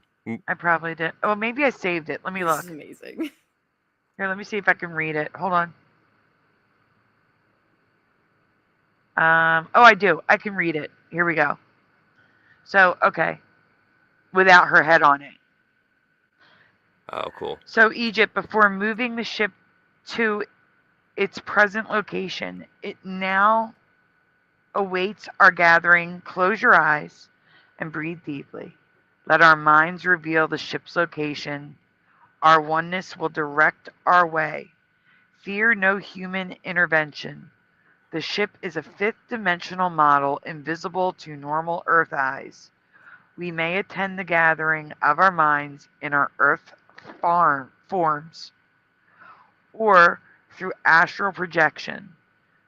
I probably did. Oh, maybe I saved it. Let me
This
look.
is amazing.
Here, let me see if I can read it. Hold on. Oh, I do. I can read it. Here we go. So, okay. Without her head on it.
Oh, cool.
So, Egypt, before moving the ship to its present location, it now awaits our gathering. Close your eyes and breathe deeply. Let our minds reveal the ship's location. Our oneness will direct our way. Fear no human intervention. The ship is a fifth dimensional model invisible to normal Earth eyes. We may attend the gathering of our minds in our Earth forms or through astral projection.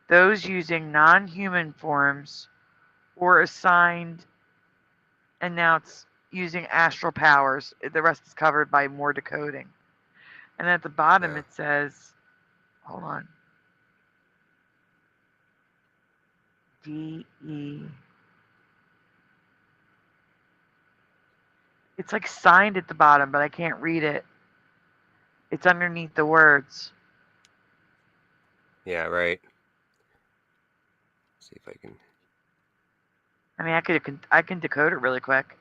Those using non human forms or assigned, and now it's using astral powers. The rest is covered by more decoding. And at the bottom
Yeah.
it says, hold on. DE. It's like signed at the bottom, but I can't read it. It's underneath the words.
Yeah, right. See if I can.
I mean, I can decode it really quick.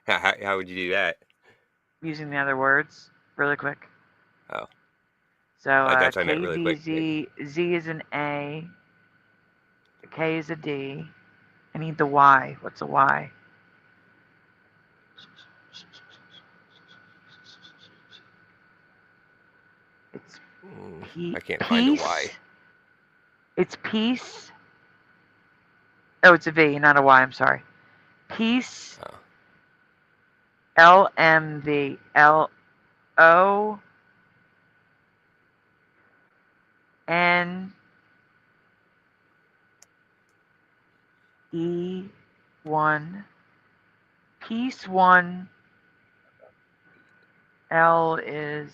How would you do that?
Using the other words really quick.
Oh,
So
that's what I meant really quick.
KZZ, Z is an A, K is a D. I need the Y. What's a Y? It's
I can't find a Y.
It's peace. Oh, it's a V, not a Y. I'm sorry. Peace.
Oh.
LMVLONE1. Peace 1. L is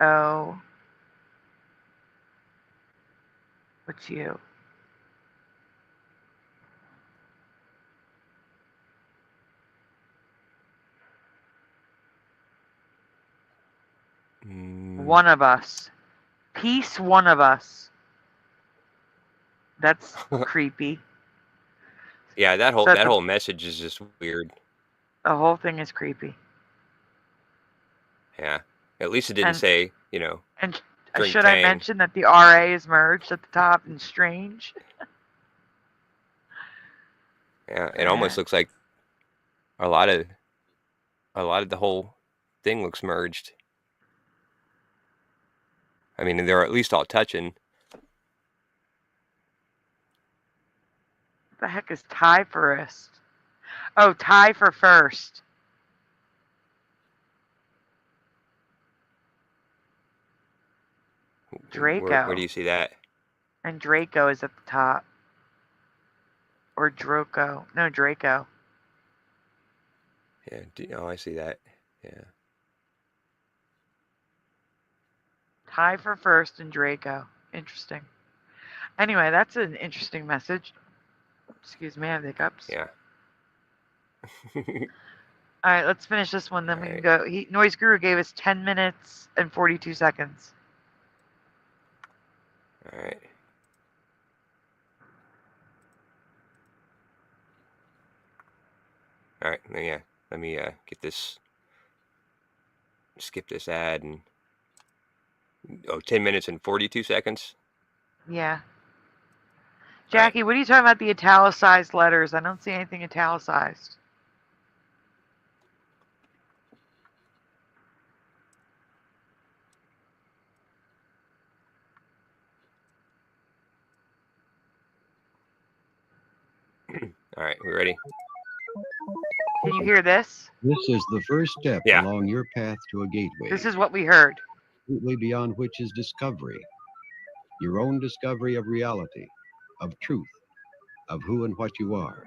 O. What's U? One of us. Peace, one of us. That's creepy.
Yeah, that whole message is just weird.
The whole thing is creepy.
Yeah. At least it didn't say,
And
drink
should
Tang.
I mention that the RA is merged at the top and strange?
Yeah, it almost looks like a lot of the whole thing looks merged. I mean, they're at least all touching.
What the heck is tie first? Oh, tie for first. Draco.
Where do you see that?
And Draco is at the top. Or Droco. No, Draco.
Yeah. Oh, I see that. Yeah.
Tie for first and Draco. Interesting. Anyway, that's an interesting message. Excuse me, I have hiccups.
Yeah.
All right, let's finish this one, then
All
we can
right.
go. Noise Guru gave us 10 minutes and 42 seconds.
All right. All right. Yeah. Let me get this. Skip this ad and 10 minutes and 42 seconds.
Yeah. Jackie, what are you talking about the italicized letters? I don't see anything italicized.
All right, we ready?
Can you hear this?
This is the first step
Yeah.
along your path to a gateway.
This is what we heard.
Completely beyond which is discovery. Your own discovery of reality, of truth, of who and what you are.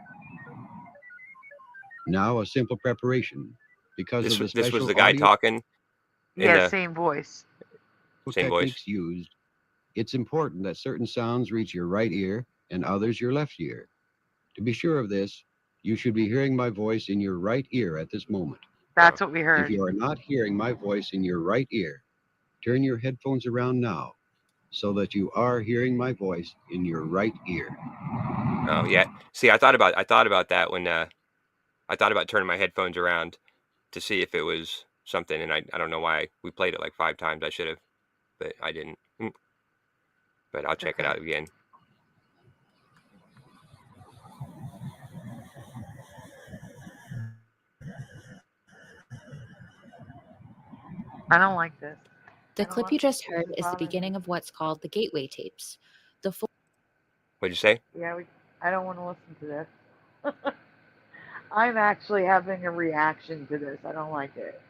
Now a simple preparation because of the special
This was the guy talking.
Yeah, same voice.
Same voice.
Techniques used. It's important that certain sounds reach your right ear and others your left ear. To be sure of this, you should be hearing my voice in your right ear at this moment.
That's what we
If
heard.
you are not hearing my voice in your right ear, turn your headphones around now so that you are hearing my voice in your right ear.
Oh yeah. See, I thought about that when I thought about turning my headphones around to see if it was something, and I don't know why we played it like 5 times. I should have, but I didn't. But I'll check it out again.
I don't like this.
The clip you just heard is the beginning of what's called the Gateway Tapes. The full
What'd you say?
Yeah, I don't want to listen to this. I'm actually having a reaction to this. I don't like it.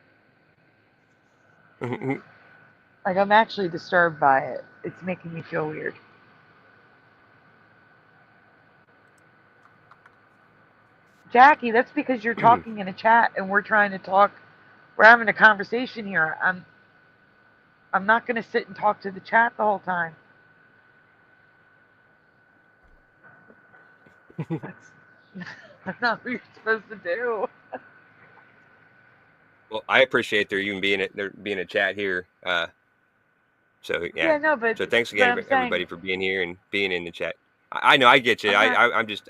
Like, I'm actually disturbed by it. It's making me feel weird. Jackie, that's because you're talking in a chat and we're trying to talk. We're having a conversation here. I'm not going to sit and talk to the chat the whole time. That's not what you're supposed to do.
Well, I appreciate there being a chat here. So yeah.
Yeah, no, but
so thanks again, everybody, for being here and being in the chat. I know, I get you. I'm just.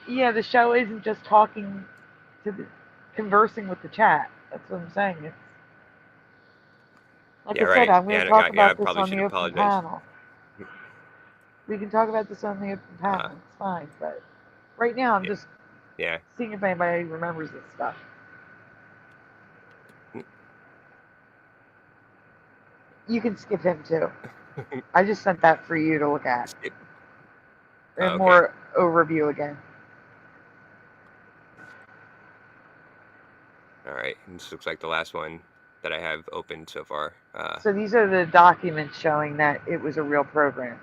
Yeah, the show isn't just talking to conversing with the chat. That's what I'm saying. It's like I said, I'm going to talk about this on the open panel. We can talk about this on the open panel. It's fine, but right now I'm just seeing if anybody remembers this stuff. You can skip him too. I just sent that for you to look at.
Skip.
And
Okay.
more overview again.
All right. And this looks like the last one that I have open so far.
So these are the documents showing that it was a real program.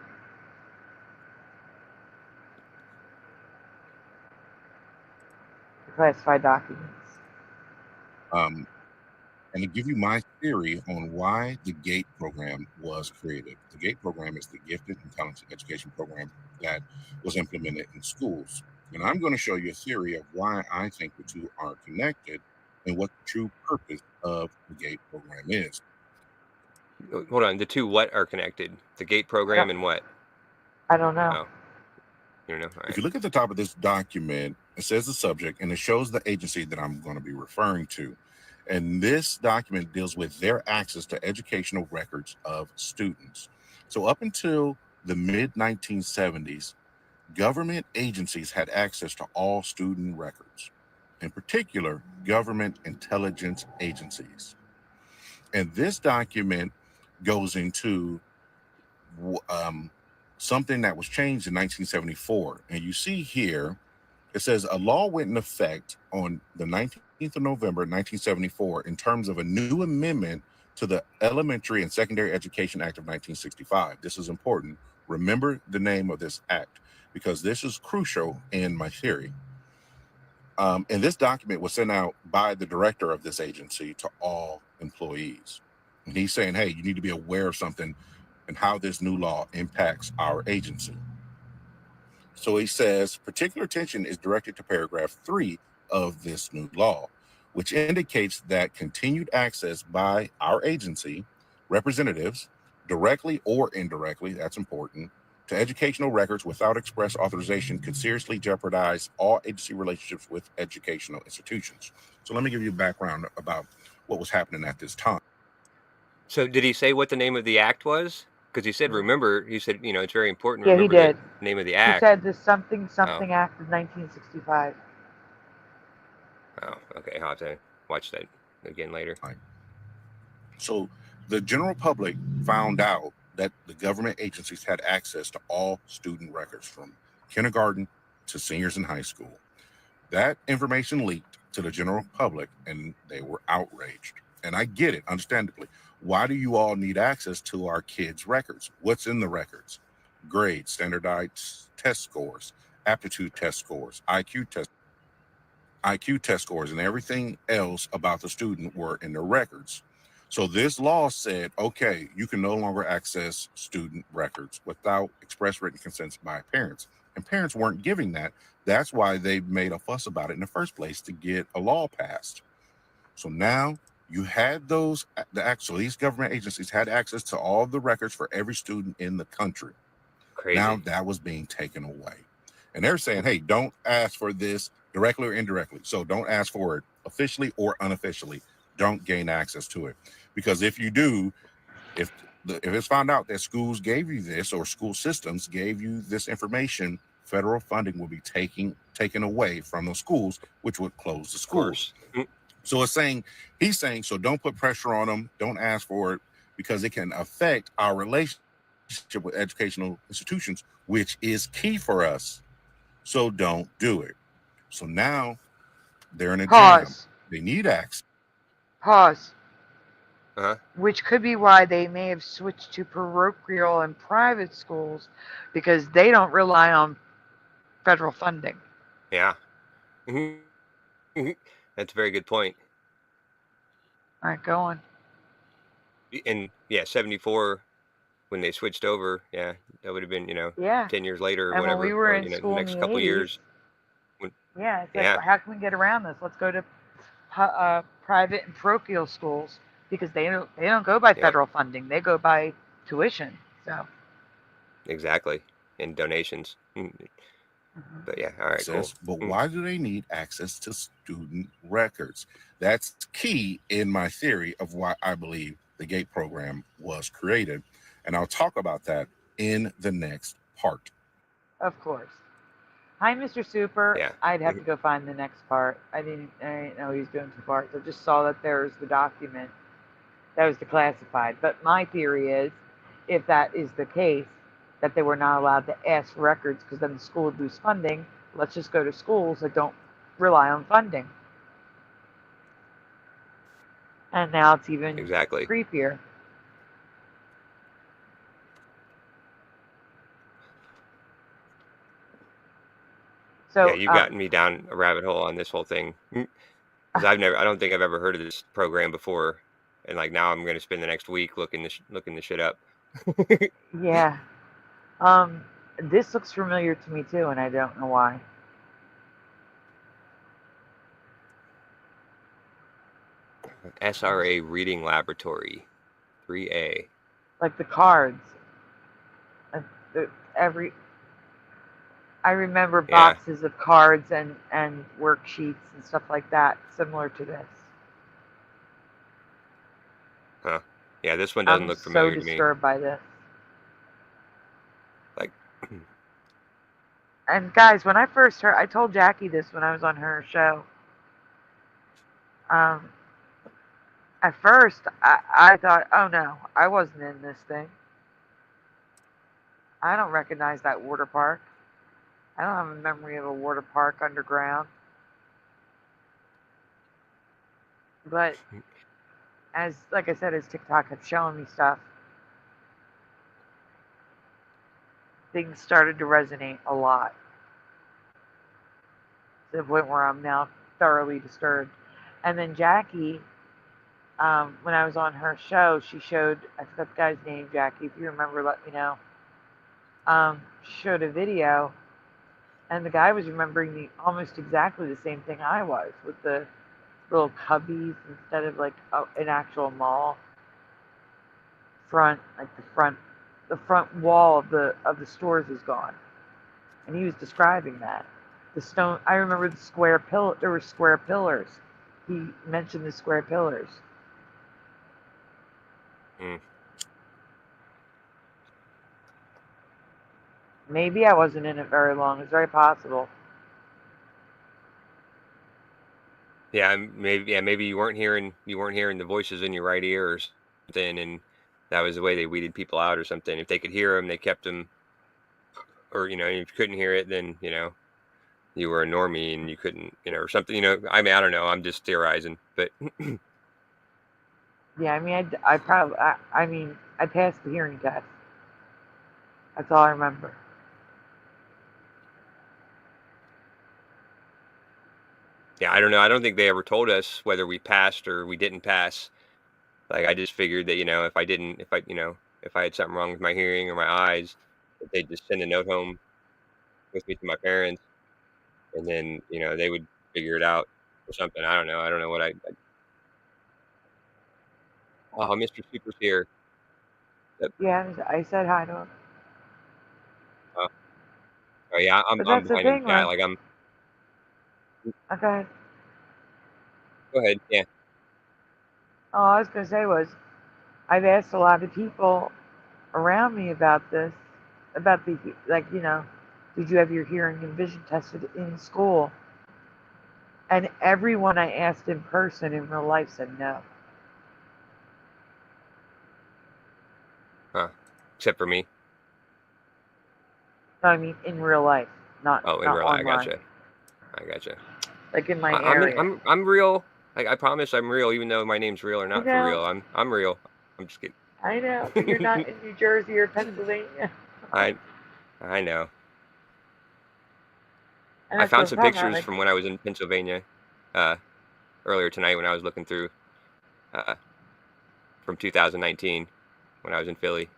The classified documents.
And to give you my theory on why the GATE program was created. The GATE program is the Gifted and Talented Education Program that was implemented in schools. And I'm going to show you a theory of why I think the two are connected and what the true purpose of the GATE program is.
Hold on. The two what are connected? The GATE program and what?
I don't know.
Oh. You don't know? All right.
If you look at the top of this document, it says the subject and it shows the agency that I'm going to be referring to. And this document deals with their access to educational records of students. So up until the mid-1970s, government agencies had access to all student records, in particular, government intelligence agencies. And this document goes into something that was changed in 1974. And you see here, it says a law went in effect on the 19th of November, 1974, in terms of a new amendment to the Elementary and Secondary Education Act of 1965. This is important. Remember the name of this act, because this is crucial in my theory. And this document was sent out by the director of this agency to all employees. And he's saying, hey, you need to be aware of something and how this new law impacts our agency. So he says, particular attention is directed to paragraph 3 of this new law, which indicates that continued access by our agency representatives, directly or indirectly, that's important, to educational records without express authorization could seriously jeopardize all agency relationships with educational institutions. So let me give you background about what was happening at this time.
So did he say what the name of the act was? Because he said, remember, he said, it's very important to
Yeah, he
remember
did.
the name of the
He
act.
said the something Act of 1965.
Oh, okay. I'll have to watch that again later.
So the general public found out that the government agencies had access to all student records from kindergarten to seniors in high school. That information leaked to the general public and they were outraged. And I get it, understandably. Why do you all need access to our kids' records? What's in the records? Grades, standardized test scores, aptitude test scores, IQ test scores, and everything else about the student were in the records. So this law said, okay, you can no longer access student records without express written consent by parents. And parents weren't giving that. That's why they made a fuss about it in the first place, to get a law passed. So now you had so these government agencies had access to all the records for every student in the country.
Crazy.
Now that was being taken away. And they're saying, hey, don't ask for this directly or indirectly. So don't ask for it officially or unofficially. Don't gain access to it. Because if you do, if it's found out that schools gave you this, or school systems gave you this information, federal funding will be taken away from those schools, which would close the schools. So he's saying, so don't put pressure on them. Don't ask for it, because it can affect our relationship with educational institutions, which is key for us. So don't do it. So now they're in a jam. They need access.
Pause.
Uh-huh.
Which could be why they may have switched to parochial and private schools, because they don't rely on federal funding.
Yeah. That's a very good point.
All right, go on.
And yeah, 74, when they switched over, yeah, that would have been, 10 years later or
and
whatever,
when we were
or,
in school
the next
in the
couple
80s,
years.
It's like, how can we get around this? Let's go to private and parochial schools, because they don't go by federal funding. They go by tuition. So
exactly, and donations. But yeah, all right, cool.
But why do they need access to student records? That's key in my theory of why I believe the GATE program was created. And I'll talk about that in the next part.
Of course. Hi, Mr. Super.
Yeah.
I'd have to go find the next part. I didn't know he was doing 2 parts. I just saw that there's the document. That was the classified. But my theory is if that is the case, that they were not allowed to ask for records because then the school would lose funding. Let's just go to schools that don't rely on funding. And now it's even
Exactly.
creepier. So
Yeah, you've gotten me down a rabbit hole on this whole thing. Because I don't think I've ever heard of this program before, and like now I'm going to spend the next week looking the shit up.
yeah, this looks familiar to me too, and I don't know why.
SRA Reading Laboratory, 3A.
Like the cards, every I remember
Yeah.
boxes of cards and worksheets and stuff like that, similar to this.
Huh. Yeah, this one doesn't look familiar
so
to me.
disturbed by this.
Like,
and guys, when I first heard, I told Jackie this when I was on her show. At first, I thought, oh no, I wasn't in this thing. I don't recognize that water park. I don't have a memory of a water park underground. But like I said, as TikTok kept showing me stuff, things started to resonate a lot. To the point where I'm now thoroughly disturbed. And then Jackie, when I was on her show, she showed, I forgot the guy's name, Jackie, if you remember, let me know. Showed a video, and the guy was remembering almost exactly the same thing I was, with the little cubbies instead of like an actual mall front, like the front wall of the stores is gone, and he was describing that. The stone, I remember the square pillar. There were square pillars. He mentioned the square pillars. Maybe I wasn't in it very long. It's very possible.
yeah, maybe you weren't hearing the voices in your right ear or something, and that was the way they weeded people out or something. If they could hear them, they kept them. Or if you couldn't hear it, then you were a normie and you couldn't, or something. I mean, I don't know. I'm just theorizing, but
yeah, I mean, I probably, I mean, I passed the hearing test. That's all I remember.
yeah, I don't know. I don't think they ever told us whether we passed or we didn't pass. Like, I just figured that if I had something wrong with my hearing or my eyes, that they'd just send a note home with me to my parents, and then they would figure it out or something. I don't know. I don't know what Oh, Mr. Super's here. Yep.
Yeah, I said hi to him.
Oh, yeah, I'm
But that's the
behind in
thing,
chat.
like,
Like I'm.
okay.
Go ahead. Yeah.
All I was going to say was, I've asked a lot of people around me about this, about the, like, did you have your hearing and vision tested in school? And everyone I asked in person in real life said no.
Huh. Except for me.
No, I mean in real life, not
Oh, in
not
real life.
online.
I gotcha.
Like in my
I'm
area.
I'm real. Like, I promise I'm real, even though my name's real or
I
not for real.
know,
I'm real. I'm just kidding.
I know, but you're not in New Jersey or Pennsylvania.
I know.
And
I
that's what
found
I'm
some
talking about.
pictures
Like,
from when I was in Pennsylvania earlier tonight when I was looking through from 2019 when I was in Philly.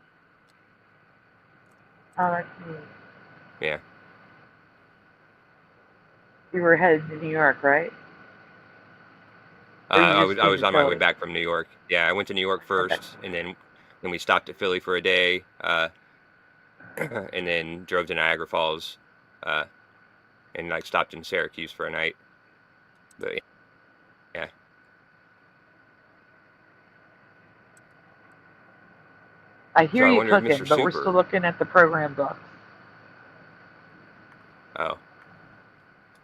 oh, that's neat.
Yeah.
You were headed to New York, right? Or
I
you just came
was
to
on my way
Philly?
back from New York. Yeah, I went to New York first, and then we stopped at Philly for a day, and then drove to Niagara Falls, and like stopped in Syracuse for a night. But yeah.
I hear
So I
you
wonder if
cooking,
Mr.
but we're still
Super.
looking at the program books.
Oh.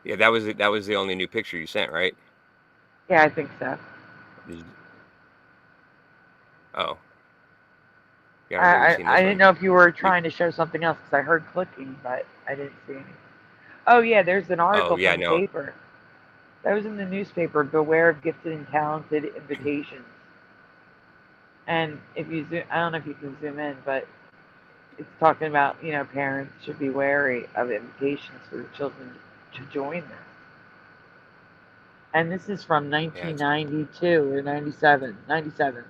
Yeah, that was the only new picture you sent, right?
Yeah, I think so.
Oh. Yeah, I don't think we've seen
I
this
didn't
one.
know if you were trying to show something else because I heard clicking, but I didn't see any. Oh yeah, there's an article
Oh yeah,
from the
no.
paper. That was in the newspaper. Beware of gifted and talented invitations. And if you zoom, I don't know if you can zoom in, but it's talking about parents should be wary of invitations for the children to join this. And this is from
Yeah, it's
1992 or 97. 97.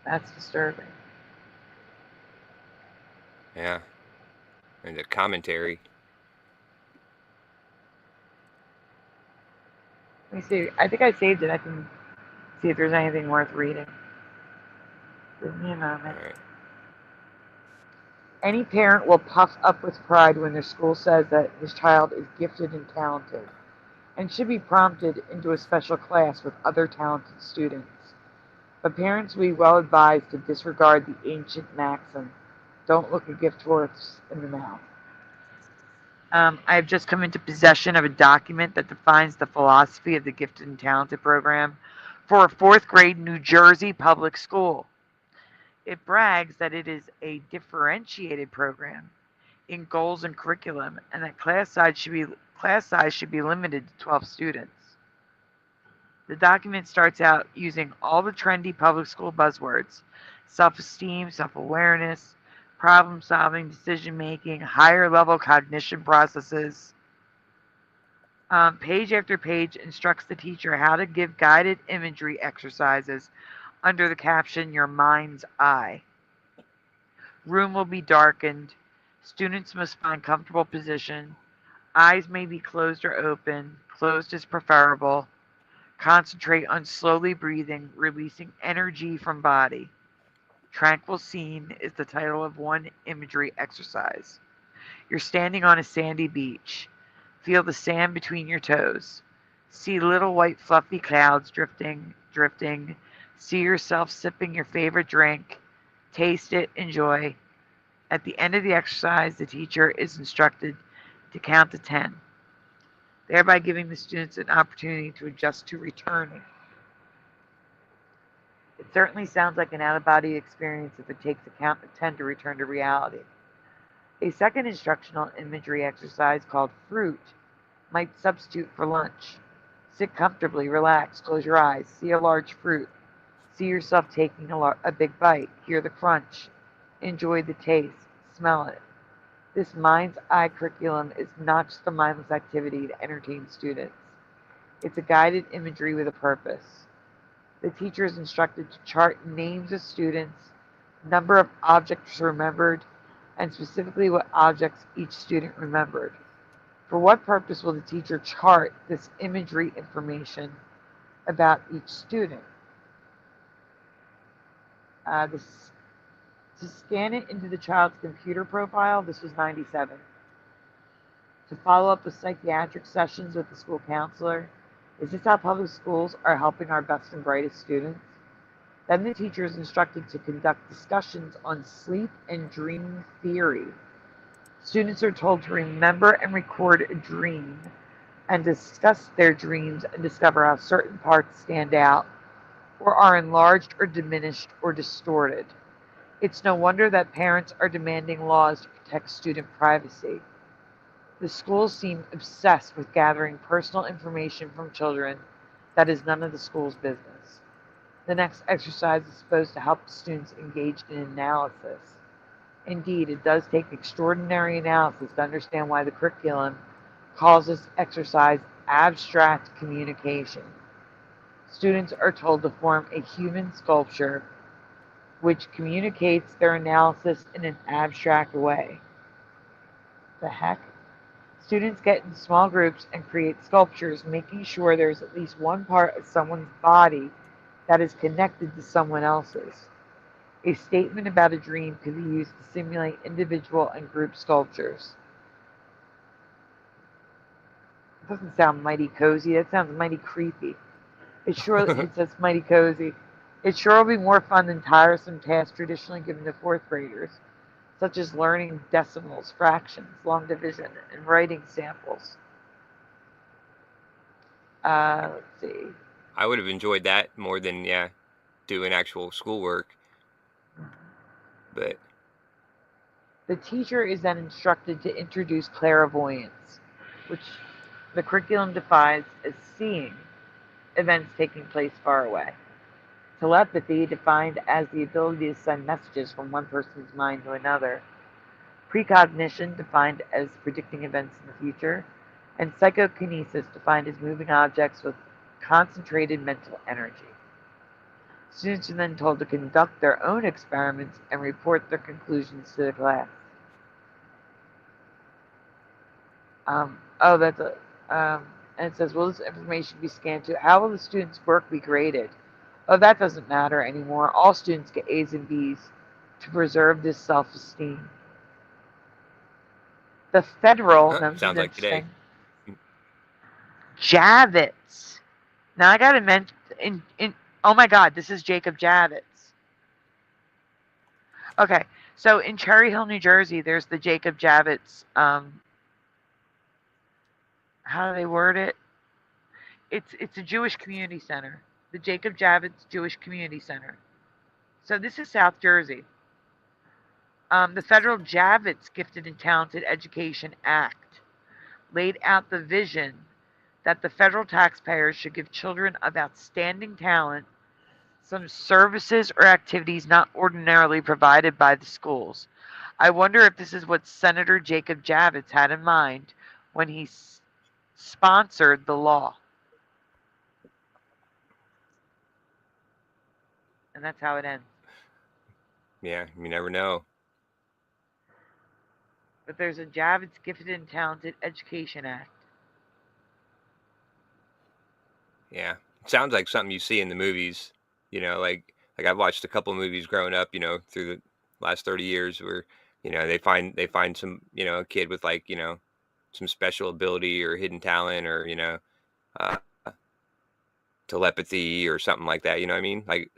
That's disturbing.
yeah. And the commentary.
Let me see. I think I saved it. I can see if there's anything worth reading. Give me a
All
moment.
right.
Any parent will puff up with pride when their school says that his child is gifted and talented and should be prompted into a special class with other talented students. But parents will be well advised to disregard the ancient maxim, don't look a gift horse in the mouth. I have just come into possession of a document that defines the philosophy of the Gifted and Talented program for a fourth grade New Jersey public school. It brags that it is a differentiated program in goals and curriculum, and that class size should be limited to 12 students. The document starts out using all the trendy public school buzzwords: self-esteem, self-awareness, problem-solving, decision-making, higher-level cognition processes. Page after page instructs the teacher how to give guided imagery exercises under the caption, Your Mind's Eye. Room will be darkened. Students must find comfortable position. Eyes may be closed or open. Closed is preferable. Concentrate on slowly breathing, releasing energy from body. Tranquil Scene is the title of one imagery exercise. You're standing on a sandy beach. Feel the sand between your toes. See little white fluffy clouds drifting, drifting. See yourself sipping your favorite drink. Taste it, enjoy. At the end of the exercise, the teacher is instructed to count to 10, thereby giving the students an opportunity to adjust to returning. It certainly sounds like an out-of-body experience if it takes a count of 10 to return to reality. A second instructional imagery exercise called Fruit might substitute for lunch. Sit comfortably, relax, close your eyes, see a large fruit. See yourself taking a big bite, hear the crunch, enjoy the taste, smell it. This mind's eye curriculum is not just a mindless activity to entertain students. It's a guided imagery with a purpose. The teacher is instructed to chart names of students, number of objects remembered, and specifically what objects each student remembered. For what purpose will the teacher chart this imagery information about each student? To scan it into the child's computer profile, this was 97. To follow up with psychiatric sessions with the school counselor, is this how public schools are helping our best and brightest students? Then the teacher is instructed to conduct discussions on sleep and dream theory. Students are told to remember and record a dream and discuss their dreams and discover how certain parts stand out or are enlarged or diminished or distorted. It's no wonder that parents are demanding laws to protect student privacy. The schools seem obsessed with gathering personal information from children that is none of the school's business. The next exercise is supposed to help the students engage in analysis. Indeed, it does take extraordinary analysis to understand why the curriculum calls this exercise abstract communication. Students are told to form a human sculpture which communicates their analysis in an abstract way. The heck? Students get in small groups and create sculptures, making sure there's at least one part of someone's body that is connected to someone else's. A statement about a dream could be used to simulate individual and group sculptures. It doesn't sound mighty cozy. That sounds mighty creepy. It says mighty cozy. It sure will be more fun than tiresome tasks traditionally given to fourth graders, such as learning decimals, fractions, long division, and writing samples. Let's see.
I would have enjoyed that more than doing actual schoolwork. But
The teacher is then instructed to introduce clairvoyance, which the curriculum defines as seeing events taking place far away. Telepathy, defined as the ability to send messages from one person's mind to another. Precognition, defined as predicting events in the future. And psychokinesis, defined as moving objects with concentrated mental energy. Students are then told to conduct their own experiments and report their conclusions to the class. And it says, will this information be scanned to? How will the students' work be graded? Oh, that doesn't matter anymore. All students get A's and B's to preserve this self-esteem. The federal, now this is
sounds like today.
interesting, Javits. Now I gotta mention, oh my God, this is Jacob Javits. Okay, so in Cherry Hill, New Jersey, there's the Jacob Javits, how do they word it? It's a Jewish community center, the Jacob Javits Jewish Community Center. So this is South Jersey. The federal Javits Gifted and Talented Education Act laid out the vision that the federal taxpayers should give children of outstanding talent some services or activities not ordinarily provided by the schools. I wonder if this is what Senator Jacob Javits had in mind when he sponsored the law. And that's how it ends.
Yeah, you never know.
But there's a Javits Gifted and Talented Education Act.
Yeah, it sounds like something you see in the movies. You know, like I've watched a couple movies growing up. You know, through the last 30 years, where they find some a kid with like some special ability or hidden talent or uh, telepathy or something like that. You know what I mean? Like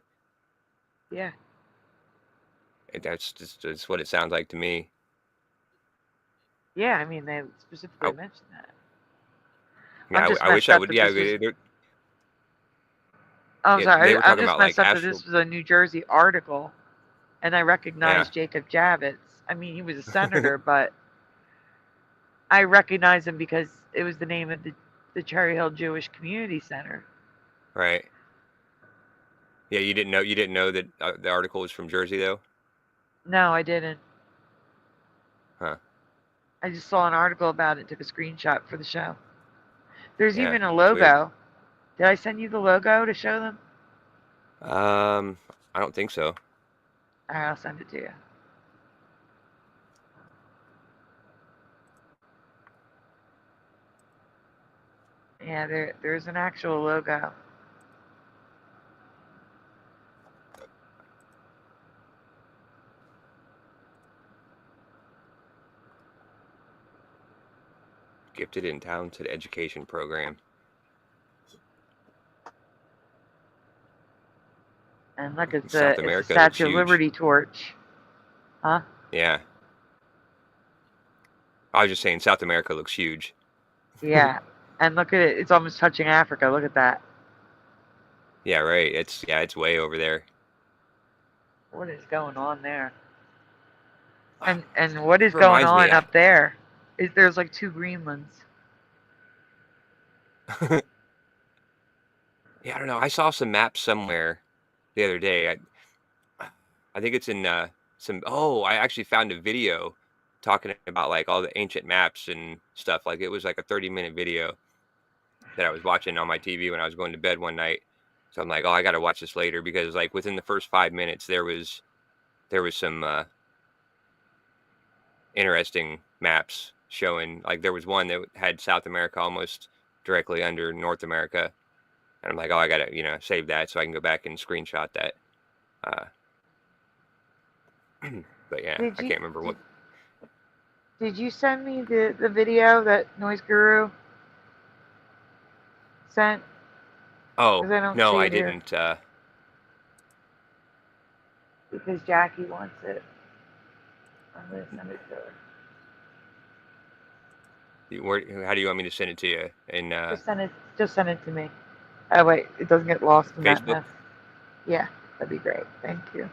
Yeah.
That's what it sounds like to me.
Yeah, I mean they specifically mentioned that.
Yeah, I wish I would. Yeah,
I'm sorry.
They were
I'm
talking
just
about
messed
like
up that this was a New Jersey article, and I recognized Jacob Javits. I mean, he was a senator, but I recognize him because it was the name of the Cherry Hill Jewish Community Center.
Right. Yeah, you didn't know that the article was from Jersey, though?
No, I didn't.
Huh.
I just saw an article about it, took a screenshot for the show. There's
Yeah,
even a
that's weird.
logo. Did I send you the logo to show them?
I don't think so.
All right, I'll send it to you. Yeah, there's an actual logo.
Gifted and Talented Education Program.
And look, it's
South
a
America
Statue
looks
of Liberty torch. Huh?
Yeah. I was just saying South America looks huge.
Yeah. And look at it. It's almost touching Africa. Look at that.
Yeah, right. It's way over there.
What is going on there? And what is going
Reminds me,
on up there? There's like 2 Greenlands.
Yeah, I don't know. I saw some maps somewhere the other day. I think it's in I actually found a video talking about like all the ancient maps and stuff. Like it was like a 30-minute video that I was watching on my TV when I was going to bed one night. So I'm like, oh, I got to watch this later because like within the first 5 minutes there was some interesting maps showing. Like there was one that had South America almost directly under North America. And I'm like, oh, I got to, save that so I can go back and screenshot that. But yeah, I can't remember what.
Did you send me the video that Noise Guru sent?
Oh, no, I didn't.
Because Jackie wants it. I'm going to send it to her.
How do you want me to send it to you?
Just send it to me. Oh wait, it doesn't get lost in that
Facebook?
mess. Yeah. That'd be great. Thank you.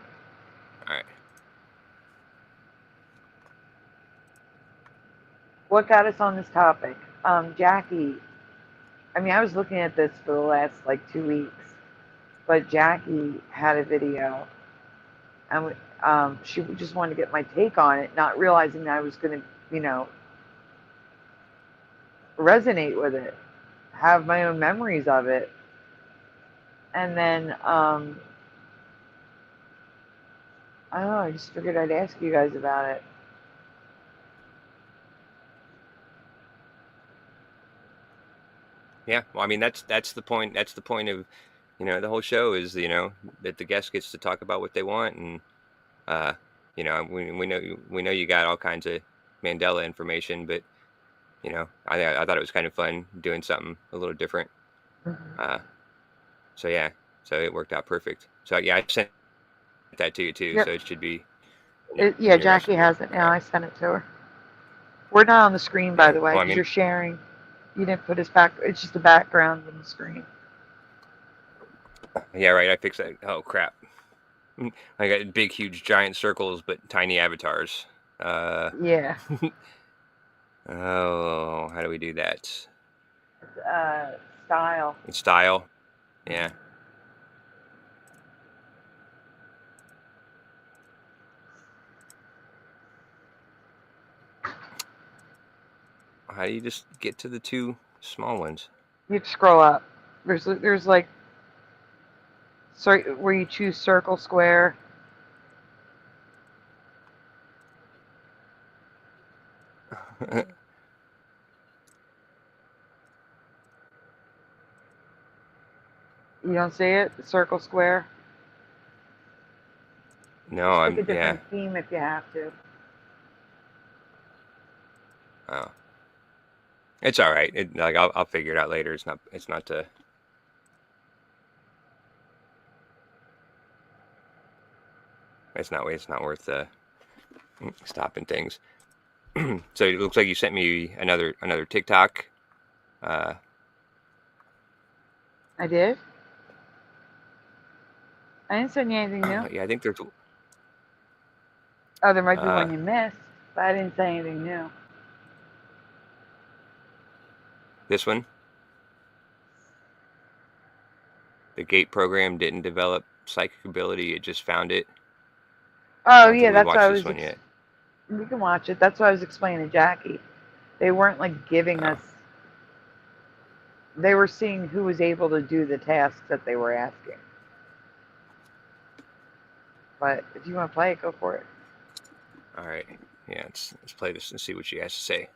All right.
What got us on this topic? Jackie, I mean, I was looking at this for the last like 2 weeks, but Jackie had a video, and she just wanted to get my take on it, not realizing that I was going to, you know, resonate with it, have my own memories of it. And then, I don't know, I just figured I'd ask you guys about it.
Yeah. Well, I mean, that's the point. That's the point of, you know, the whole show is, you know, that the guest gets to talk about what they want. And, you know, we know you got all kinds of Mandela information, but, you know, I thought it was kind of fun doing something a little different. So yeah, so it worked out perfect. So yeah, I sent that to you too.
Yep.
So it should be.
Yeah, Jackie has it now. I sent it to her. We're not on the screen, by the way,
Well, I
because
mean,
you're sharing. You didn't put his back. It's just the background on the screen.
yeah, right. I fixed that. Oh crap! I got big, huge, giant circles, but tiny avatars.
Yeah.
Oh, how do we do that?
Style.
It's style. Yeah. How do you just get to the two small ones?
You have to scroll up. There's like, sorry, where you choose circle, square. You don't see it? The circle, square.
No,
Just pick a different
yeah.
theme if you have to.
Oh, it's all right. Like I'll figure it out later. It's not. It's not worth stopping things. So it looks like you sent me another TikTok.
I did? I didn't send you anything new.
Yeah, I think there's.
Oh, there might be one you missed, but I didn't say anything new.
This one. The GATE program didn't develop psychic ability; it just found it.
Oh yeah, that's what I was.
This one yet.
We can watch it. That's what I was explaining to Jackie. They weren't like giving us. They were seeing who was able to do the tasks that they were asking. But if you want to play it, go for it.
All right. Yeah, let's play this and see what she has to say.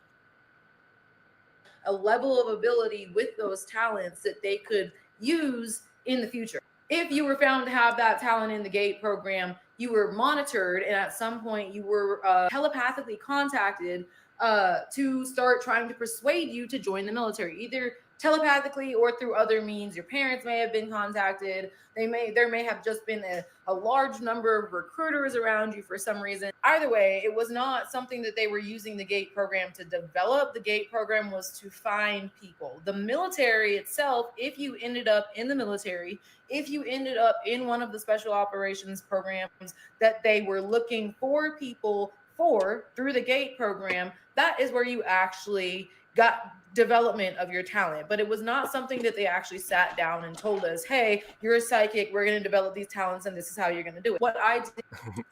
A level of ability with those talents that they could use in the future. If you were found to have that talent in the GATE program, you were monitored, and at some point you were telepathically contacted to start trying to persuade you to join the military, either telepathically or through other means. Your parents may have been contacted. There may have just been a large number of recruiters around you for some reason. Either way, it was not something that they were using the GATE program to develop. The GATE program was to find people. The military itself, if you ended up in the military, if you ended up in one of the special operations programs that they were looking for people for through the GATE program, that is where you actually got development of your talent. But it was not something that they actually sat down and told us, hey, you're a psychic, we're going to develop these talents and this is how you're going to do it. What I did.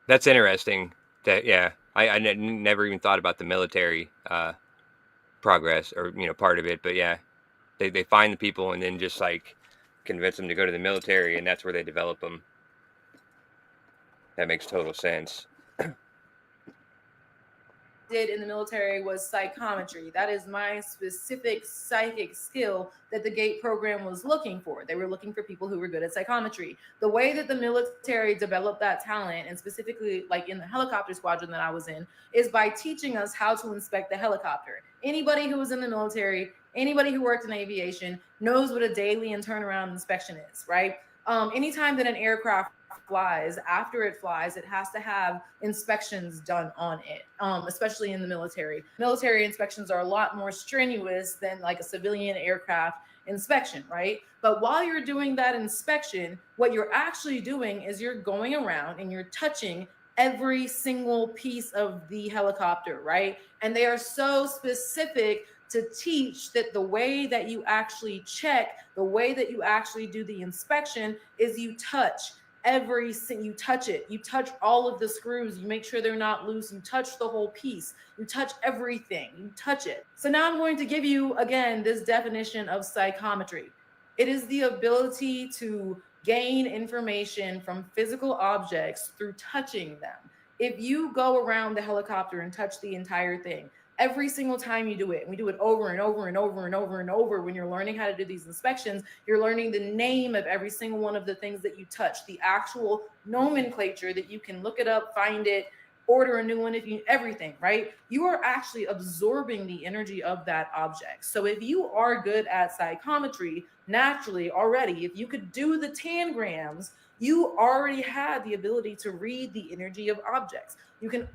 That's interesting. That yeah, I never even thought about the military progress or part of it. But yeah, they find the people and then just like convince them to go to the military, and that's where they develop them. That makes total sense.
Did in the military was psychometry. That is my specific psychic skill that the GATE program was looking for. They were looking for people who were good at psychometry. The way that the military developed that talent, and specifically like in the helicopter squadron that I was in, is by teaching us how to inspect the helicopter. Anybody who was in the military, anybody who worked in aviation knows what a daily and turnaround inspection is, right? Anytime that an aircraft flies, after it flies, it has to have inspections done on it, especially in the military. Military inspections are a lot more strenuous than like a civilian aircraft inspection, right? But while you're doing that inspection, what you're actually doing is you're going around and you're touching every single piece of the helicopter, right? And they are so specific to teach that the way that you actually check, the way that you actually do the inspection is you touch you touch it, you touch all of the screws, you make sure they're not loose, you touch the whole piece, you touch everything, you touch it. So now I'm going to give you again this definition of psychometry. It is the ability to gain information from physical objects through touching them. If you go around the helicopter and touch the entire thing, every single time you do it, and we do it over and over and over and over and over, when you're learning how to do these inspections, you're learning the name of every single one of the things that you touch, the actual nomenclature that you can look it up, find it, order a new one, if you everything, right? You are actually absorbing the energy of that object. So if you are good at psychometry naturally already, if you could do the tangrams, you already had the ability to read the energy of objects. You can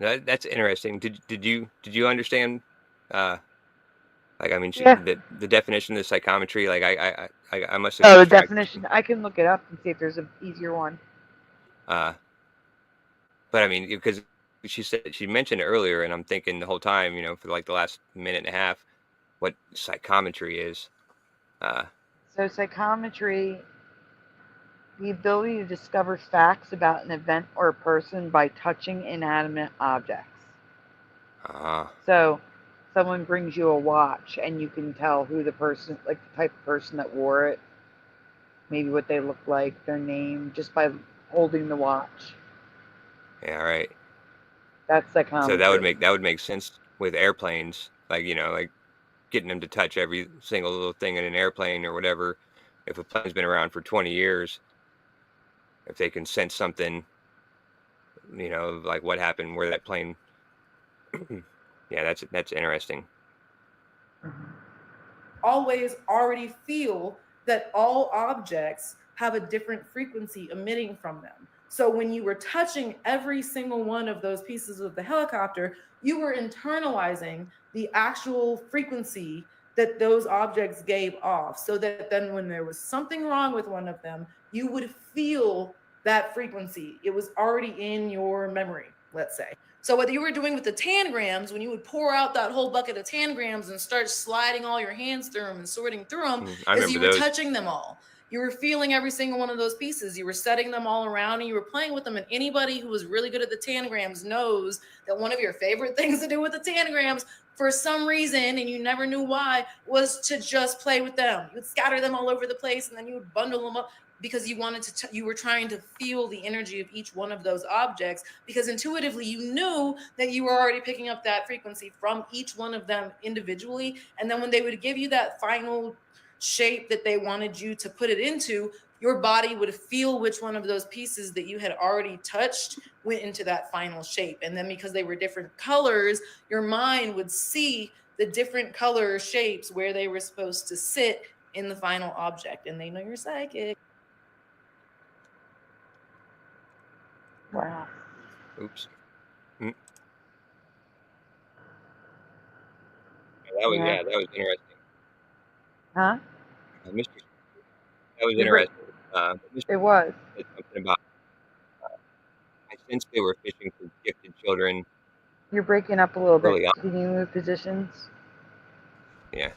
That's interesting. Did you understand? Like, I mean,
Yeah.
the definition of psychometry. Like, I must have
Oh, the
abstracted.
definition. I can look it up and see if there's an easier one.
But I mean, because she mentioned it earlier, and I'm thinking the whole time, for like the last minute and a half, what psychometry is.
So psychometry, the ability to discover facts about an event or a person by touching inanimate objects. So someone brings you a watch and you can tell who the person, like the type of person that wore it, maybe what they look like, their name, just by holding the watch.
Yeah, right.
That's psychometry.
So that would make sense with airplanes, like like getting them to touch every single little thing in an airplane or whatever. If a plane's been around for 20 years, if they can sense something, like what happened, where that plane. Yeah, that's interesting.
Always already feel that all objects have a different frequency emitting from them. So when you were touching every single one of those pieces of the helicopter, you were internalizing the actual frequency that those objects gave off, so that then when there was something wrong with one of them, you would feel that frequency. It was already in your memory, let's say. So what you were doing with the tangrams, when you would pour out that whole bucket of tangrams and start sliding all your hands through them and sorting through them, is you were touching them all. You were feeling every single one of those pieces. You were setting them all around and you were playing with them. And anybody who was really good at the tangrams knows that one of your favorite things to do with the tangrams, for some reason, and you never knew why, was to just play with them. You would scatter them all over the place and then you would bundle them up, because you wanted to you were trying to feel the energy of each one of those objects, because intuitively you knew that you were already picking up that frequency from each one of them individually. And then when they would give you that final shape that they wanted you to put it into, your body would feel which one of those pieces that you had already touched went into that final shape. And then because they were different colors, your mind would see the different color shapes where they were supposed to sit in the final object. And they know you're psychic.
Wow.
Oops. That was interesting.
Huh?
Mr. That was interesting.
It was.
Said something about. I sense they were fishing for gifted children.
You're breaking up a little bit.
Early on.
Can you move positions?
Yeah.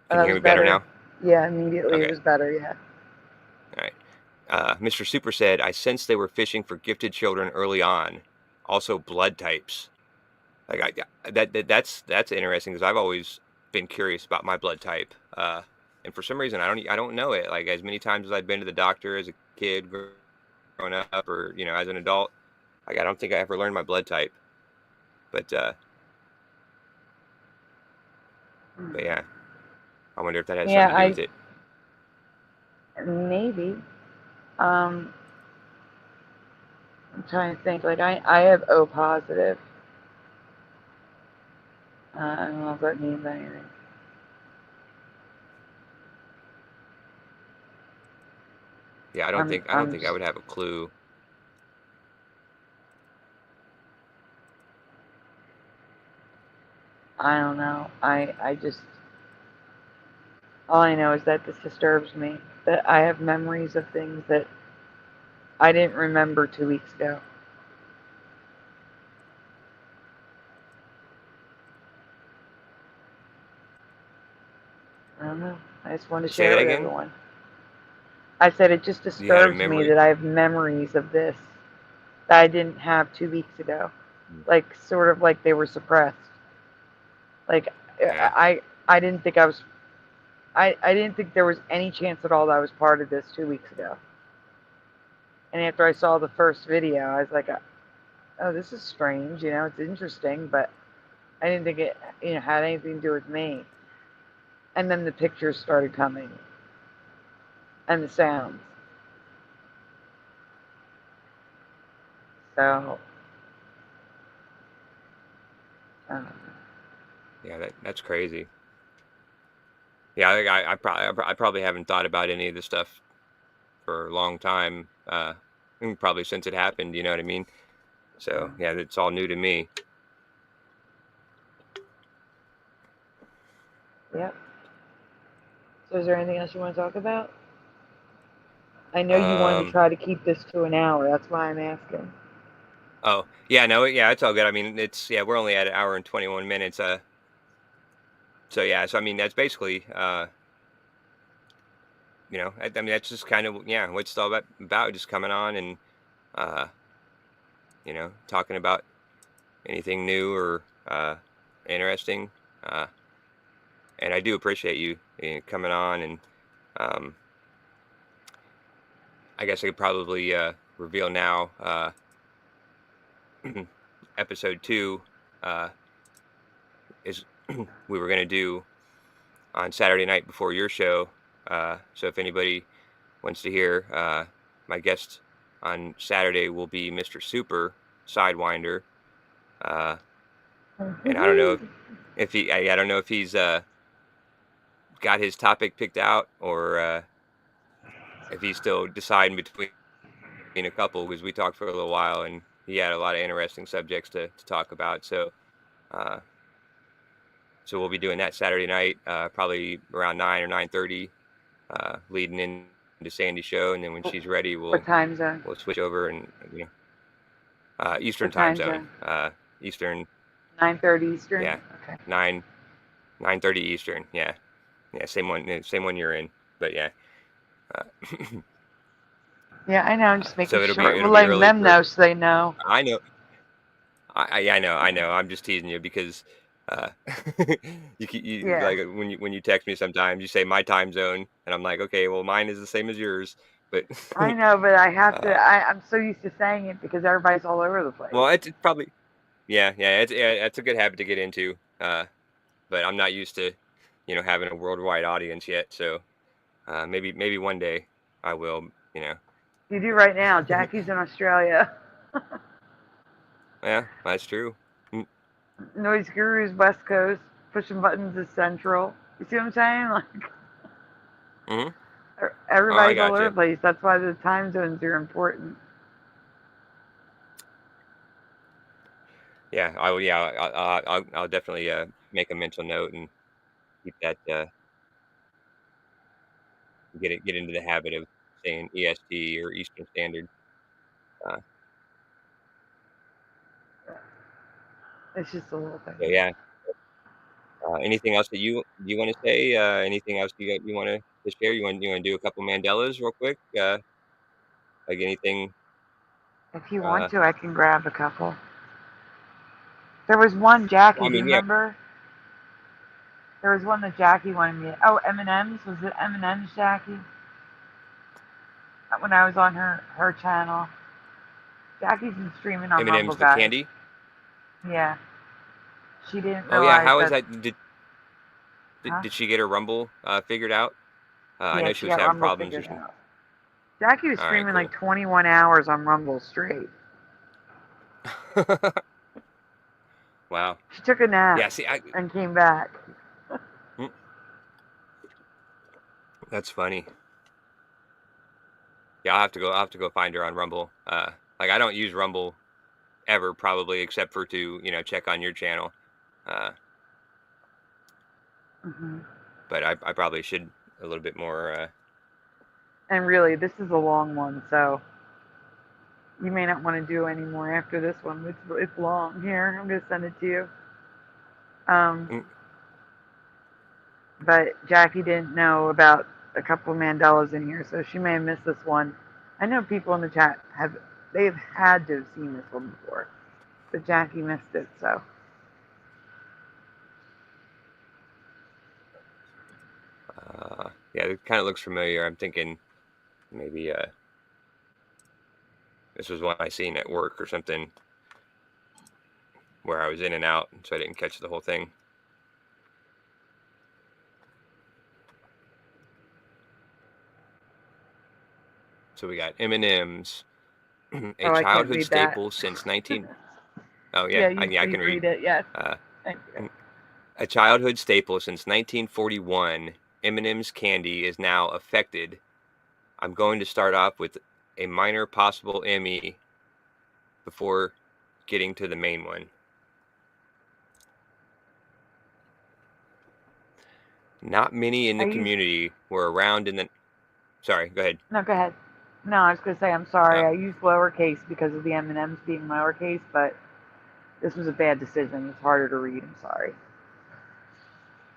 Can you hear me better now?
Yeah, immediately
Okay.
it was better. Yeah.
All right. Mr. Super said, I sense they were fishing for gifted children early on. Also blood types. Like that's interesting, because I've always been curious about my blood type. And for some reason I don't know it. Like, as many times as I've been to the doctor as a kid growing up, or as an adult, like, I don't think I ever learned my blood type. But yeah, I wonder if that has something to do with it.
Maybe. I'm trying to think. Like, I have O positive. I don't know if that means anything.
Yeah, I don't think I would have a clue.
I don't know. I just, All I know is that this disturbs me. That I have memories of things that I didn't remember 2 weeks ago. I don't know. I just wanted to
Say
share
that
it with
again.
everyone. I said it just
You had a
disturbs me
memory.
that I have memories of this that I didn't have 2 weeks ago. Like sort of like they were suppressed. Like
Yeah.
I didn't think I was I didn't think there was any chance at all that I was part of this 2 weeks ago. And after I saw the first video, I was like, oh, this is strange. You know, it's interesting, but I didn't think it, had anything to do with me. And then the pictures started coming, and the sounds. So,
Yeah, that's crazy. Yeah, I probably haven't thought about any of this stuff for a long time. Probably since it happened. You know what I mean? So yeah, it's all new to me.
Yep. So, is there anything else you want to talk about? I know you wanted to try to keep this to an hour. That's why I'm asking.
Oh yeah, no, yeah, it's all good. I mean, we're only at 1 hour and 21 minutes. So yeah, so I mean, that's basically I mean, that's just kind of what's it's all about, just coming on and talking about anything new or interesting. And I do appreciate you, coming on, and I guess I could probably reveal now. Episode 2 is we were going to do on Saturday night before your show. So if anybody wants to hear, my guest on Saturday will be Mr. Super Sidewinder. And I don't know if I don't know if he's got his topic picked out, or if he's still deciding between a couple, because we talked for a little while and he had a lot of interesting subjects to talk about. So we'll be doing that Saturday night, probably around 9 or 9:30, leading into Sandy's show, and then when she's ready,
What time zone?
we'll switch over and Eastern
What
time
time
zone.
zone?
Eastern.
9:30 Eastern.
Yeah.
Okay.
9:30 Eastern. Yeah. Same one you're in, but yeah.
Yeah, I know. I'm just making
So
sure. We're
it'll be
letting
early
them
for.
know so they know.
I know. I know. I'm just teasing you because you
Yeah.
like when you text me sometimes you say my time zone, and I'm like, okay, well mine is the same as yours, but
I know, but I have to. I'm so used to saying it because everybody's all over the place.
well, it's probably it's a good habit to get into, but I'm not used to having a worldwide audience yet, so maybe one day I will.
You do right now. Jackie's in Australia.
Yeah, that's true.
Noise Guru's West Coast. Pushing Buttons is Central. You see what I'm saying? Like
Mm-hmm.
everybody's all over
gotcha.
the place. That's why the time zones are important.
Yeah, I will. Yeah, I'll definitely make a mental note and keep that. Get into the habit of saying EST or Eastern Standard. Uh,
It's just a little thing.
so yeah. Anything else that you want to say? Anything else you want to share? You want to do a couple Mandelas real quick? Like anything?
If you
Uh,
want to, I can grab a couple. There was one, Jackie.
I
Do you
mean, yeah.
remember? There was one that Jackie wanted me. Oh, M&M's. Was it M&M's, Jackie? When I was on her channel. Jackie's been streaming on Rumble,
M&M's the
guys.
candy.
Yeah. She didn't
Oh yeah,
realize
how is
that.
that? Did
Huh?
did she get her Rumble figured out? I
Yeah,
know
she
she was
got
having
Rumble
problems.
figured out. Jackie was
All right,
streaming
cool.
like 21 hours on Rumble straight.
Wow.
She took a nap
Yeah. See,
and came back.
That's funny. Yeah, I'll have to go find her on Rumble. Like I don't use Rumble ever, probably, except for to check on your channel.
Mm-hmm.
But I probably should a little bit more.
And really, this is a long one, so you may not want to do any more after this one. It's long. Here, I'm going to send it to you.
Mm.
But Jackie didn't know about a couple of Mandelas in here, so she may have missed this one. I know people in the chat they've had to have seen this one before, but Jackie missed it, so.
Yeah, it kind of looks familiar. I'm thinking maybe this was one I seen at work or something where I was in and out, so I didn't catch the whole thing. So we got M&M's, a
I can't
childhood
read that.
staple since 19. Oh
Yeah,
yeah, I can read.
it. Yes. Thank you.
A childhood staple since 1941, M&M's candy is now affected. I'm going to start off with a minor possible ME before getting to the main one. Not many in the community were around in the... Sorry, go ahead.
No, go ahead. No, I was going to say I'm sorry. I used lowercase because of the M&Ms being lowercase, but this was a bad decision. It's harder to read. I'm sorry.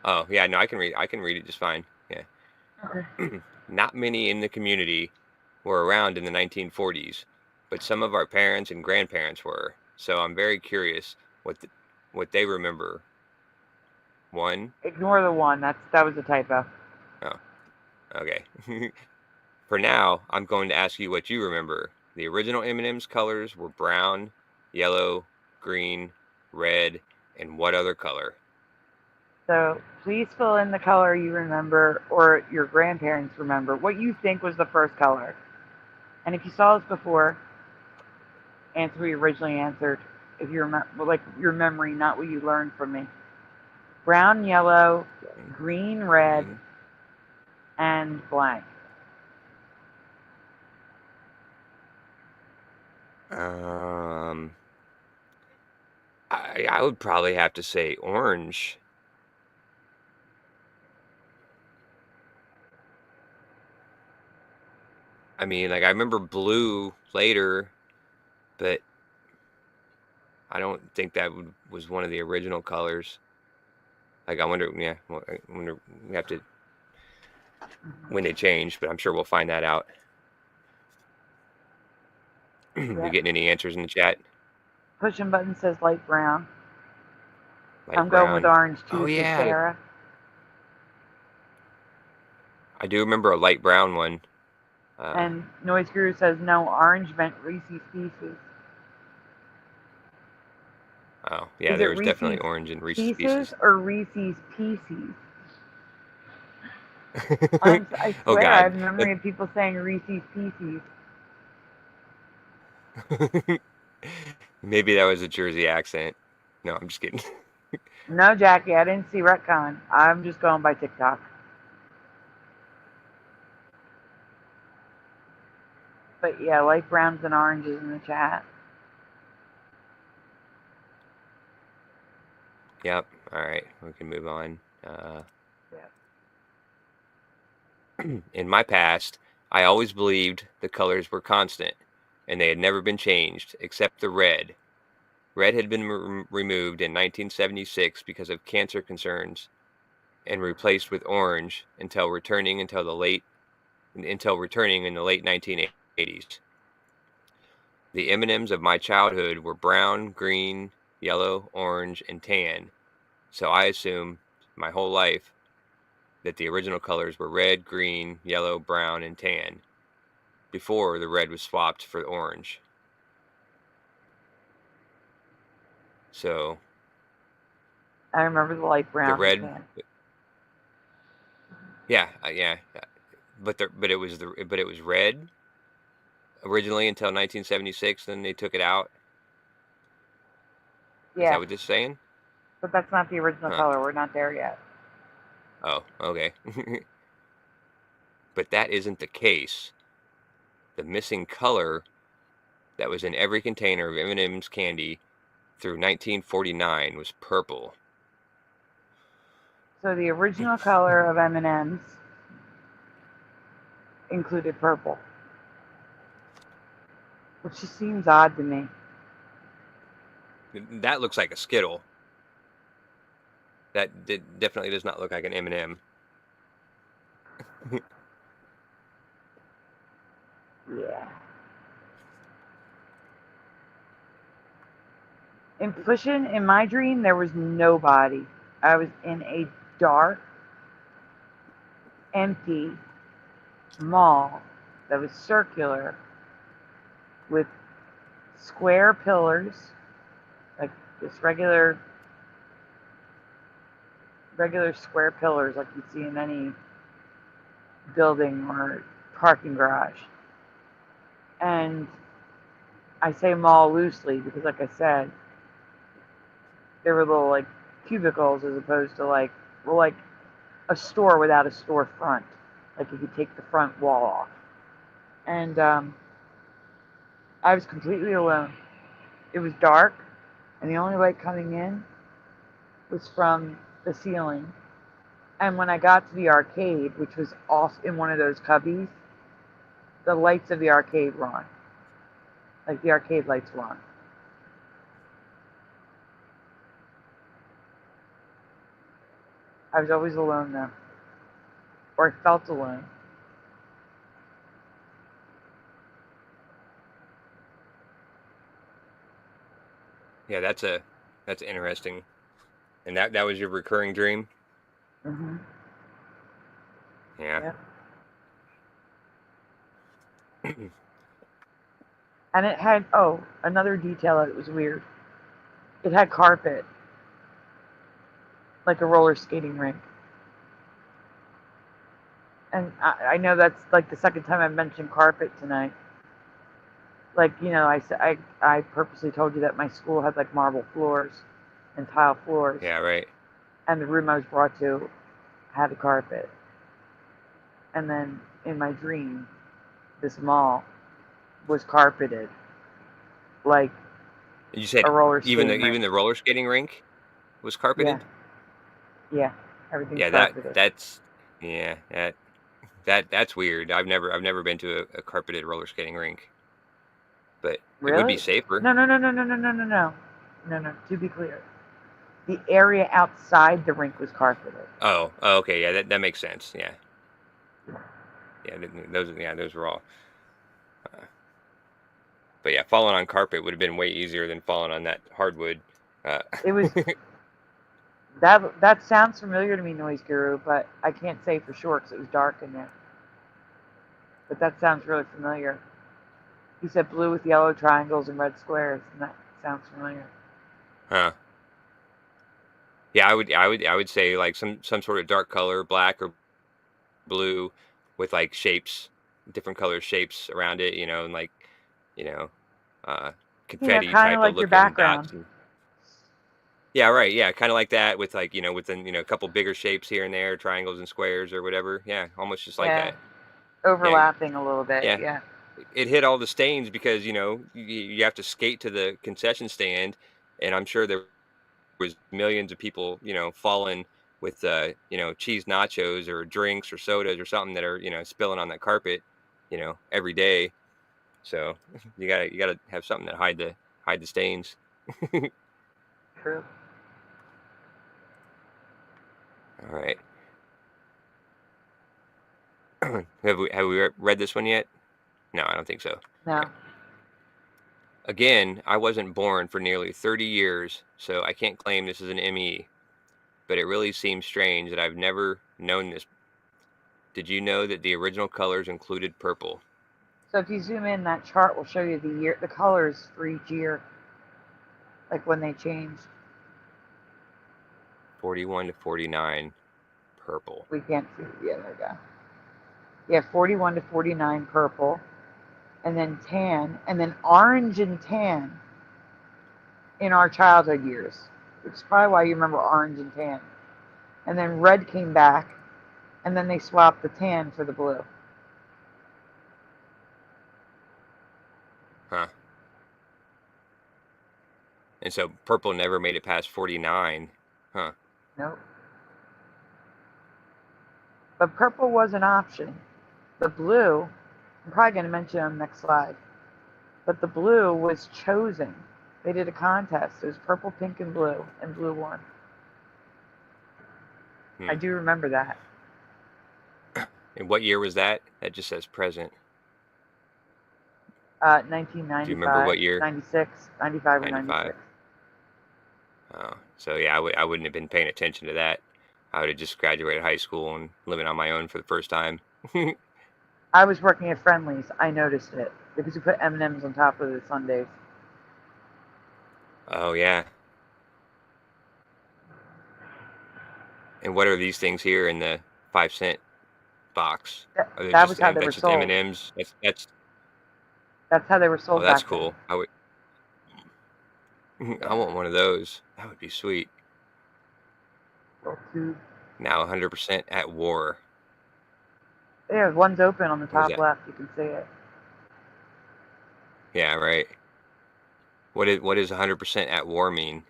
Oh, yeah, no, I can read it just fine. Yeah.
Okay.
Not many in the community were around in the 1940s, but some of our parents and grandparents were. So I'm very curious what they remember. One?
Ignore the one. That was a typo.
Oh, okay. For now, I'm going to ask you what you remember. The original M&M's colors were brown, yellow, green, red, and what other color?
So please fill in the color you remember or your grandparents remember. What you think was the first color. And if you saw this before, answer what you originally answered. If you remember, like your memory, not what you learned from me. Brown, yellow, green, red, and blank.
I would probably have to say orange. I mean, like I remember blue later, but I don't think that was one of the original colors. Like I wonder, yeah, I wonder we have to when they changed, but I'm sure we'll find that out. You getting any answers in the chat?
Pushing button says light brown.
I'm going
with orange too.
Oh yeah,
Sarah.
I do remember a light brown one.
And Noise Guru says no, orange meant Reese's Pieces.
Oh yeah, there was definitely orange in Reese's Pieces.
Or Reese's Pieces. I swear,
oh God.
I have a memory of people saying Reese's Pieces.
Maybe that was a Jersey accent. No, I'm just kidding.
No, Jackie, I didn't see retcon. I'm just going by TikTok. But yeah, light browns and oranges in the chat.
Yep. All right, we can move on. In my past, I always believed the colors were constant, and they had never been changed, except the red. Red had been removed in 1976 because of cancer concerns, and replaced with orange until returning in the late 1980s. The M&Ms of my childhood were brown, green, yellow, orange, and tan. So I assume my whole life that the original colors were red, green, yellow, brown, and tan before the red was swapped for orange. So
I remember the light brown.
The red. Yeah, but it was red originally until 1976. Then they took it out.
Yeah.
Is that what this is saying?
But that's not the original color. We're not there yet.
Oh, okay. But that isn't the case. The missing color that was in every container of M&M's candy through 1949 was purple.
So the original color of M&M's included purple, which just seems odd to me.
That looks like a Skittle. That definitely does not look like an M&M.
Yeah. In my dream, there was nobody. I was in a dark, empty mall that was circular with square pillars, like just regular square pillars like you'd see in any building or parking garage. And I say mall loosely because, like I said, there were little like cubicles as opposed to like a store without a storefront. Like you could take the front wall off. And I was completely alone. It was dark, and the only light coming in was from the ceiling. And when I got to the arcade, which was off in one of those cubbies, the lights of the arcade were on. Like the arcade lights were on. I was always alone though. Or I felt alone.
Yeah, that's interesting. And that was your recurring dream?
Mm-hmm.
Yeah.
Yep. And it had, another detail that was weird. It had carpet. Like a roller skating rink. And I know that's like the second time I've mentioned carpet tonight. Like, you know, I purposely told you that my school had like marble floors and tile floors.
Yeah, right.
And the room I was brought to had a carpet. And then in my dream, this mall was carpeted. Like
You said
a roller skating rink.
even the roller skating rink was carpeted?
Yeah. Everything's
Yeah,
carpeted.
That's weird. I've never been to a carpeted roller skating rink. But
Really?
It would be safer.
No. To be clear, the area outside the rink was carpeted.
Oh, okay. Yeah, that makes sense. Yeah. Yeah, those were all. But yeah, falling on carpet would have been way easier than falling on that hardwood.
It was. That sounds familiar to me, Noise Guru, but I can't say for sure because it was dark in there. But that sounds really familiar. He said blue with yellow triangles and red squares, and that sounds familiar.
Huh. Yeah, I would say like some sort of dark color, black or blue, with like shapes, different color shapes around it, and like, you know, confetti
kind
type
of
of
like your
looking
background.
dots. Yeah, right. Yeah, kind of like that with like, within a couple bigger shapes here and there, triangles and squares or whatever. Yeah, almost just like that.
Overlapping a little bit.
Yeah.
Yeah.
It hit all the stains because you have to skate to the concession stand, and I'm sure there was millions of people falling with cheese nachos or drinks or sodas or something that are spilling on that carpet every day. So you gotta have something that hide the stains.
True.
All right. Have we read this one yet? No, I don't think so.
No.
Okay. Again, I wasn't born for nearly 30 years, so I can't claim this is an ME, but it really seems strange that I've never known this. Did you know that the original colors included purple?
So if you zoom in, that chart will show you the colors for each year, like when they changed.
41 to 49, purple.
We can't see. Yeah, there we go. Yeah, 41 to 49, purple. And then tan, and then orange and tan in our childhood years, which is probably why you remember orange and tan. And then red came back, and then they swapped the tan for the blue.
Huh. And so purple never made it past 49. Huh.
Nope. But purple was an option. the blue, I'm probably going to mention on the next slide, but the blue was chosen. They did a contest. It was purple, pink, and blue won. I do remember that.
And what year was that? That just says present.
1995.
Do you remember what year?
96, 95 or
95.
96.
Oh, so yeah, I wouldn't have been paying attention to that. I would have just graduated high school and living on my own for the first time.
I was working at Friendly's. I noticed it because we put M&Ms on top of the sundaes.
Oh yeah. And what are these things here in the 5-cent box?
That was how they were
that's just
sold.
M&Ms.
That's how they were
Oh,
sold
that's
back then.
cool. I want one of those. That would be sweet.
Little tube.
Now 100% at war.
Yeah, one's open on the
What is
top
that?
left. You can see it.
Yeah, right. What does 100% at war mean?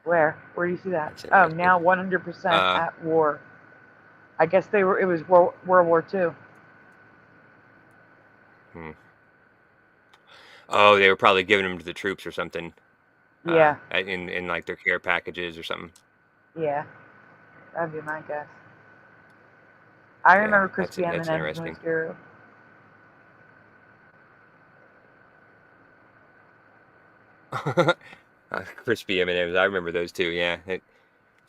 Where? Where do you see that?
That's
Oh,
interesting.
now 100% at war. I guess they were. It was World War II.
Oh, they were probably giving them to the troops or something.
Yeah.
In like their care packages or something.
Yeah. That'd be my guess. I remember
that's
crispy M&Ms
interesting.
most cereal.
Crispy M&Ms. I remember those too. Yeah.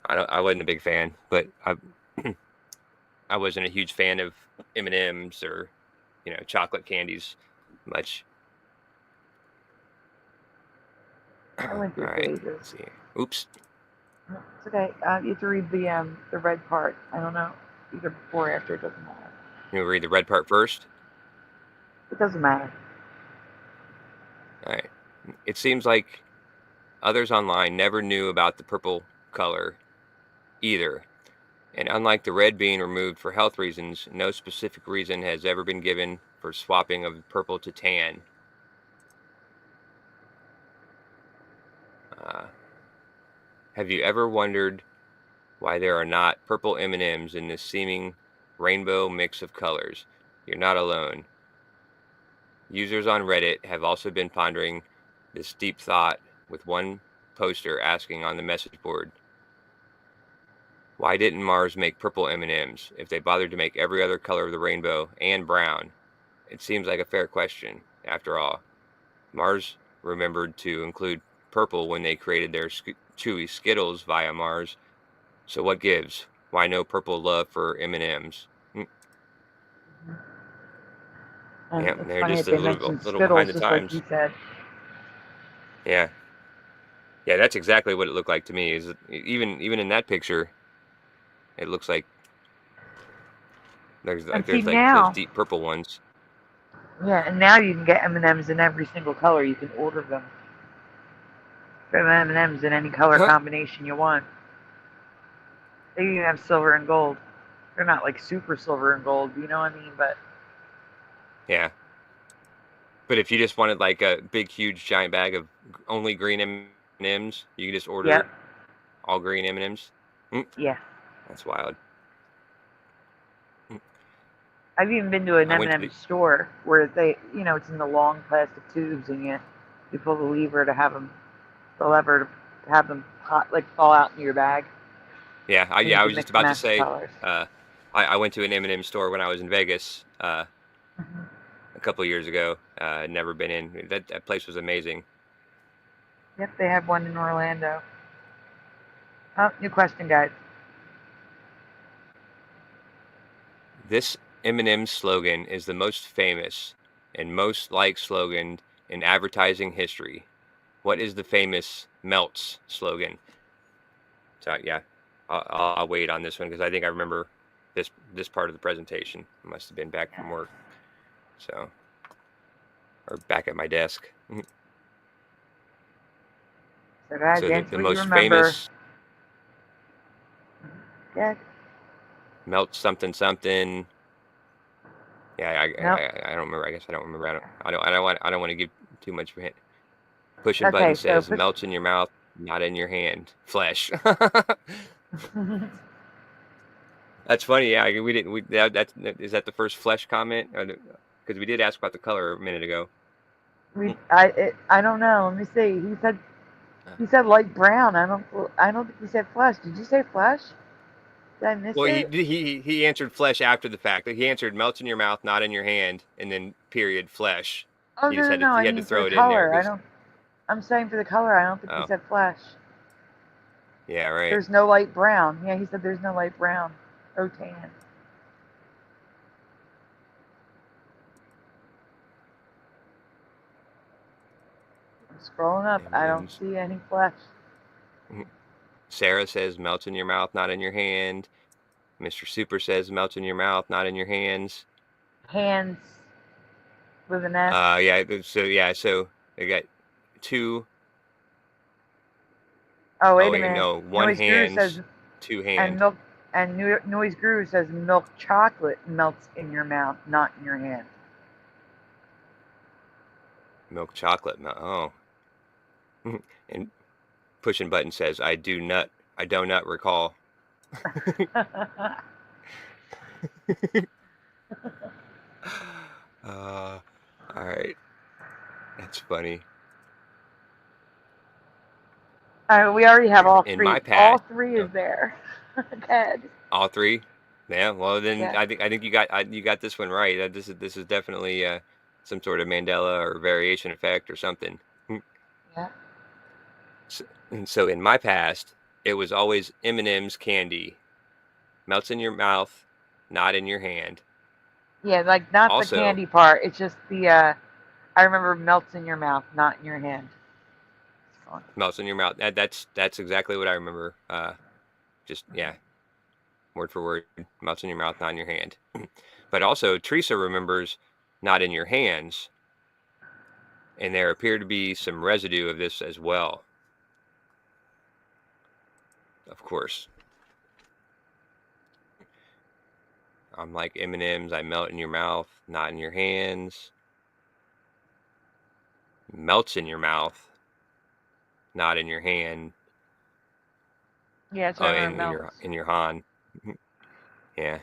I wasn't a big fan, but I wasn't a huge fan of M&Ms or chocolate candies much.
I went through
All right.
phases.
Let's see. Oops.
It's okay. You have to read the red part. I don't know. Either before or after. It doesn't matter.
You read the red part first?
It doesn't matter.
All right. It seems like others online never knew about the purple color either. And unlike the red being removed for health reasons, no specific reason has ever been given for swapping of purple to tan. Have you ever wondered why there are not purple M&Ms in this seeming rainbow mix of colors? You're not alone. Users on Reddit have also been pondering this deep thought, with one poster asking on the message board, why didn't Mars make purple M&Ms if they bothered to make every other color of the rainbow and brown? It seems like a fair question, after all. Mars remembered to include purple when they created their chewy Skittles via Mars. So what gives? Why no purple love for M&Ms?
And
Yeah,
it's
they're
funny
just
that
a
they mentioned
little behind
Skittles,
the
just like
times.
you said.
Yeah. Yeah, that's exactly what it looked like to me. Is even in that picture, it looks like there's like those deep purple ones.
Yeah, and now you can get M&Ms in every single color. You can order them. Get M&Ms in any color combination you want. They even have silver and gold. They're not like super silver and gold, you know what I mean? But
yeah. But if you just wanted like a big, huge, giant bag of only green M&Ms, you can just order all green M&Ms.
Yeah.
That's wild.
I've even been to an M&M store where they, it's in the long plastic tubes, and you pull the lever to have them hot, like fall out in your bag.
Yeah, I was just about to say, I went to an M&M store when I was in Vegas a couple of years ago. I'd never been in. That place was amazing.
Yep, they have one in Orlando. Oh, new question, guys.
This M&M slogan is the most famous and most liked slogan in advertising history. What is the famous Melts slogan? So yeah, I'll wait on this one because I think I remember this part of the presentation. It must have been back from work, or back at my desk.
So guys,
so
answer
the
what
most
you remember.
famous Melt something. Yeah, I don't remember. I guess I don't remember. I don't want to give too much of a hint. Pushing button says melts in your mouth, not in your hand. Flesh. That's funny. Yeah, we didn't. Is that the first flesh comment? Because we did ask about the color a minute ago.
I don't know. Let me see. He said light brown. I don't think he said flesh. Did you say flesh? Did I miss
Well,
it?
he answered flesh after the fact. He answered melts in your mouth, not in your hand, and then period flesh.
Oh
He just
no,
he
I
had to
mean for
throw
the
it in there
color.
because
I'm saying for the color. I don't think he said flesh.
yeah, right.
There's no light brown. Yeah, he said there's no light brown. Oh, tan. I'm scrolling up. I don't see any flesh.
Sarah says melts in your mouth, not in your hand. Mr. Super says melts in your mouth, not in your hands.
Hands with an S.
So they got two.
Oh, wait a
wait,
minute.
no, one
Noise Guru
hands,
says,
two
and
hands.
milk, and Noise Guru says milk chocolate melts in your mouth, not in your hand.
Milk chocolate. Oh. And Pushing Button says, I do not recall. All right. That's funny.
We already have all
In
three.
my past,
All three is there. Ted.
All three? Yeah. Well, then
Yeah.
I think you got this one right. This is definitely some sort of Mandela or variation effect or something.
Yeah.
So in my past, it was always M&M's candy, melts in your mouth, not in your hand.
Yeah, like not
Also,
the candy part. It's just the. I remember melts in your mouth, not in your hand.
Melts in your mouth. That's exactly what I remember. Just yeah, word for word. Melts in your mouth, not in your hand. But also, Teresa remembers not in your hands, and there appeared to be some residue of this as well. Of course. I'm like M&M's. I melt in your mouth, not in your hands. Melts in your mouth, not in your hand.
Yeah, it's
in your hand. Yeah.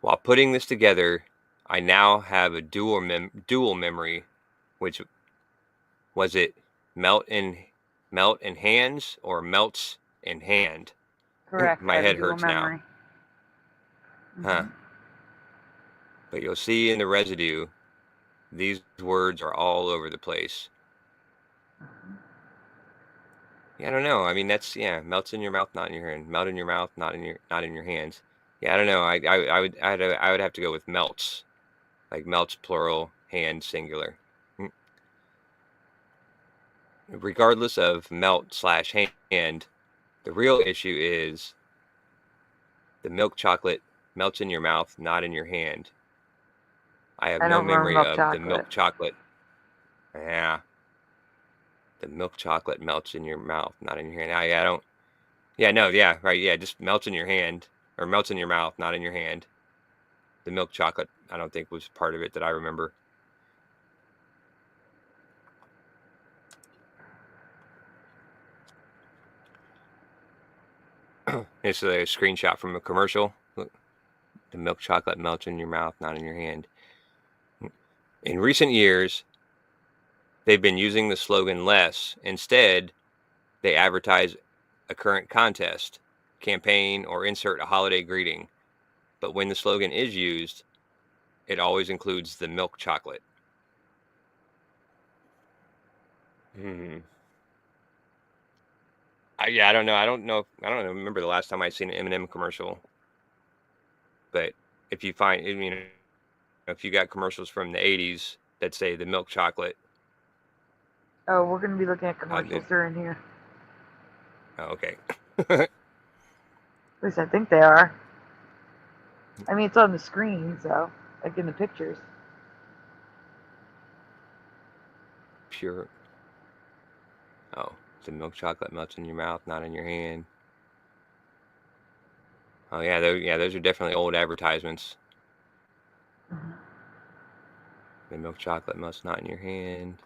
While putting this together, I now have a dual memory, which was it melt in hands or melts in hand?
Correct.
My head hurts
memory.
now. Huh. But you'll see in the residue, these words are all over the place. Yeah, I don't know. I mean, that's melts in your mouth, not in your hand. Melt in your mouth, not in your hands. Yeah, I don't know. I would have to go with melts, like melts plural, hand singular. Regardless of melt/hand, the real issue is the milk chocolate melts in your mouth, not in your hand. I have no memory of the milk chocolate. Yeah. The milk chocolate melts in your mouth, not in your hand. I don't. Yeah, no, yeah, right. Yeah, just melts in your hand or melts in your mouth, not in your hand. The milk chocolate, I don't think was part of it that I remember. It's a screenshot from a commercial. Look, the milk chocolate melts in your mouth, not in your hand. In recent years, they've been using the slogan less. Instead, they advertise a current contest, campaign, or insert a holiday greeting. But when the slogan is used, it always includes the milk chocolate. I don't know. I don't know. Remember the last time I seen an M&M commercial. But if you find, if you got commercials from the 80s that say the milk chocolate.
Oh, we're going to be looking at commercials during here.
Oh, okay.
At least I think they are. I mean, it's on the screen, so, like in the pictures.
Pure. Oh, the milk chocolate melts in your mouth, not in your hand. Oh, yeah, those are definitely old advertisements.
Mm-hmm.
The milk chocolate melts not in your hand.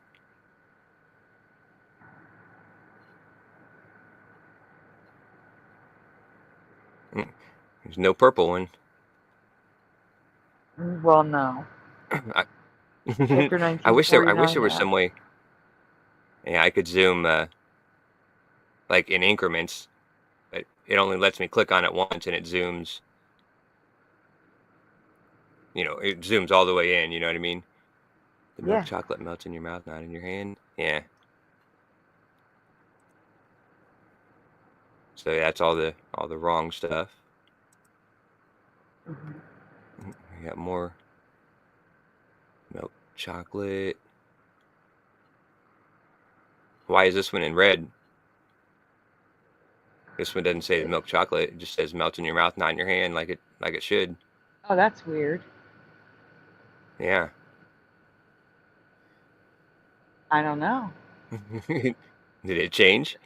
There's no purple one.
Well, no.
I,
After
I wish there
1949,
was
yeah.
some way. Yeah, I could zoom like in increments, but it only lets me click on it once and it zooms. It zooms all the way in. You know what I mean? The milk
Yeah.
chocolate melts in your mouth, not in your hand. Yeah. So that's all the wrong stuff.
Mhm.
We got more milk chocolate. Why is this one in red? This one doesn't say the milk chocolate. It just says melts in your mouth, not in your hand, like it should.
Oh, that's weird.
Yeah.
I don't know.
Did it change?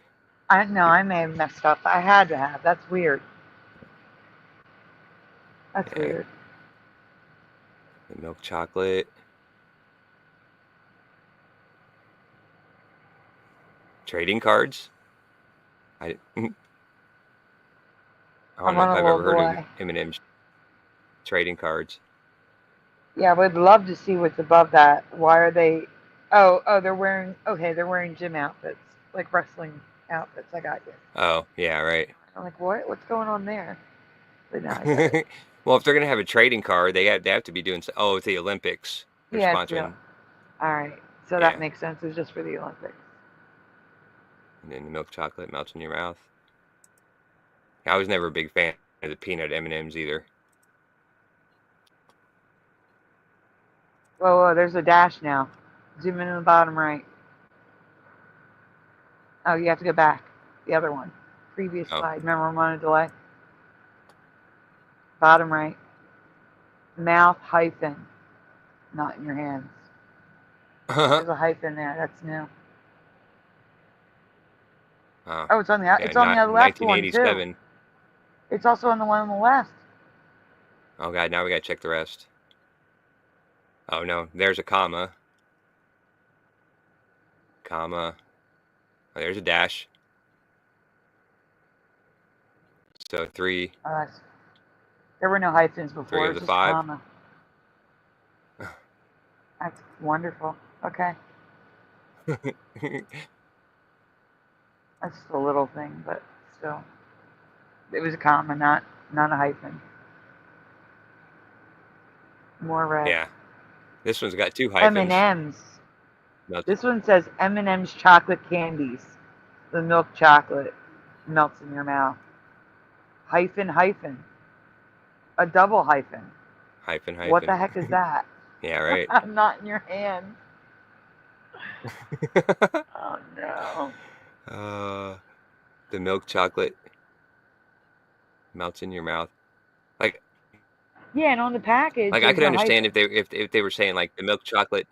No, I may have messed up. I had to have. That's weird. That's
Yeah.
weird.
The milk chocolate. Trading cards. I don't
I'm
know
on
if
a
I've
little
ever heard of
delay.
M&M's trading cards.
Yeah, I would love to see what's above that. Why are they? Oh, they're wearing. Okay, they're wearing gym outfits, like wrestling outfits. I got you.
Oh, yeah, right.
I'm like, what? What's going on there? But now I get it.
Well, if they're gonna have a trading card, they have to be doing. Oh, it's the Olympics. They're
Yeah, it's
sponsoring.
all right. So
Yeah.
that makes sense. It's just for the Olympics.
And then the milk chocolate melts in your mouth. I was never a big fan of the peanut M&Ms either.
Whoa, there's a dash now. Zoom in on the bottom right. Oh, you have to go back. The other one. Previous
Oh.
slide. Remember, I'm on a delay. Bottom right. Mouth hyphen. Not in your hands. There's a hyphen there. That's new. Oh, it's on the
yeah,
it's on the left one too.
1987.
It's also on the one on the left.
Oh god, now we gotta check the rest. Oh no, there's a comma. Comma. Oh, there's a dash. So 3.
There were no hyphens before.
3
It
of
was
the
just
5.
comma. That's wonderful. Okay. That's just a little thing, but still. It was a comma, not a hyphen. More red.
Yeah. This one's got 2 hyphens.
M&M's. This one says M&M's chocolate candies. The milk chocolate melts in your mouth. Hyphen, hyphen. A double hyphen.
Hyphen, hyphen.
What the heck is that?
Yeah, right.
Not in your hand. Oh no.
The milk chocolate melts in your mouth. Like,
yeah, and on the package.
Like I could understand if they were saying like the milk chocolate.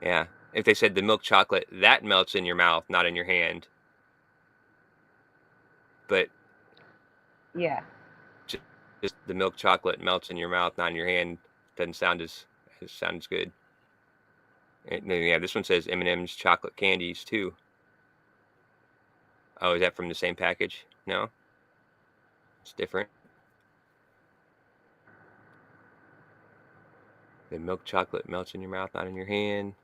Yeah, if they said the milk chocolate that melts in your mouth, not in your hand. But
yeah,
just the milk chocolate melts in your mouth, not in your hand, doesn't sound as good. And then, yeah, this one says M&M's chocolate candies too. Oh, is that from the same package? No, it's different. The milk chocolate melts in your mouth, not in your hand.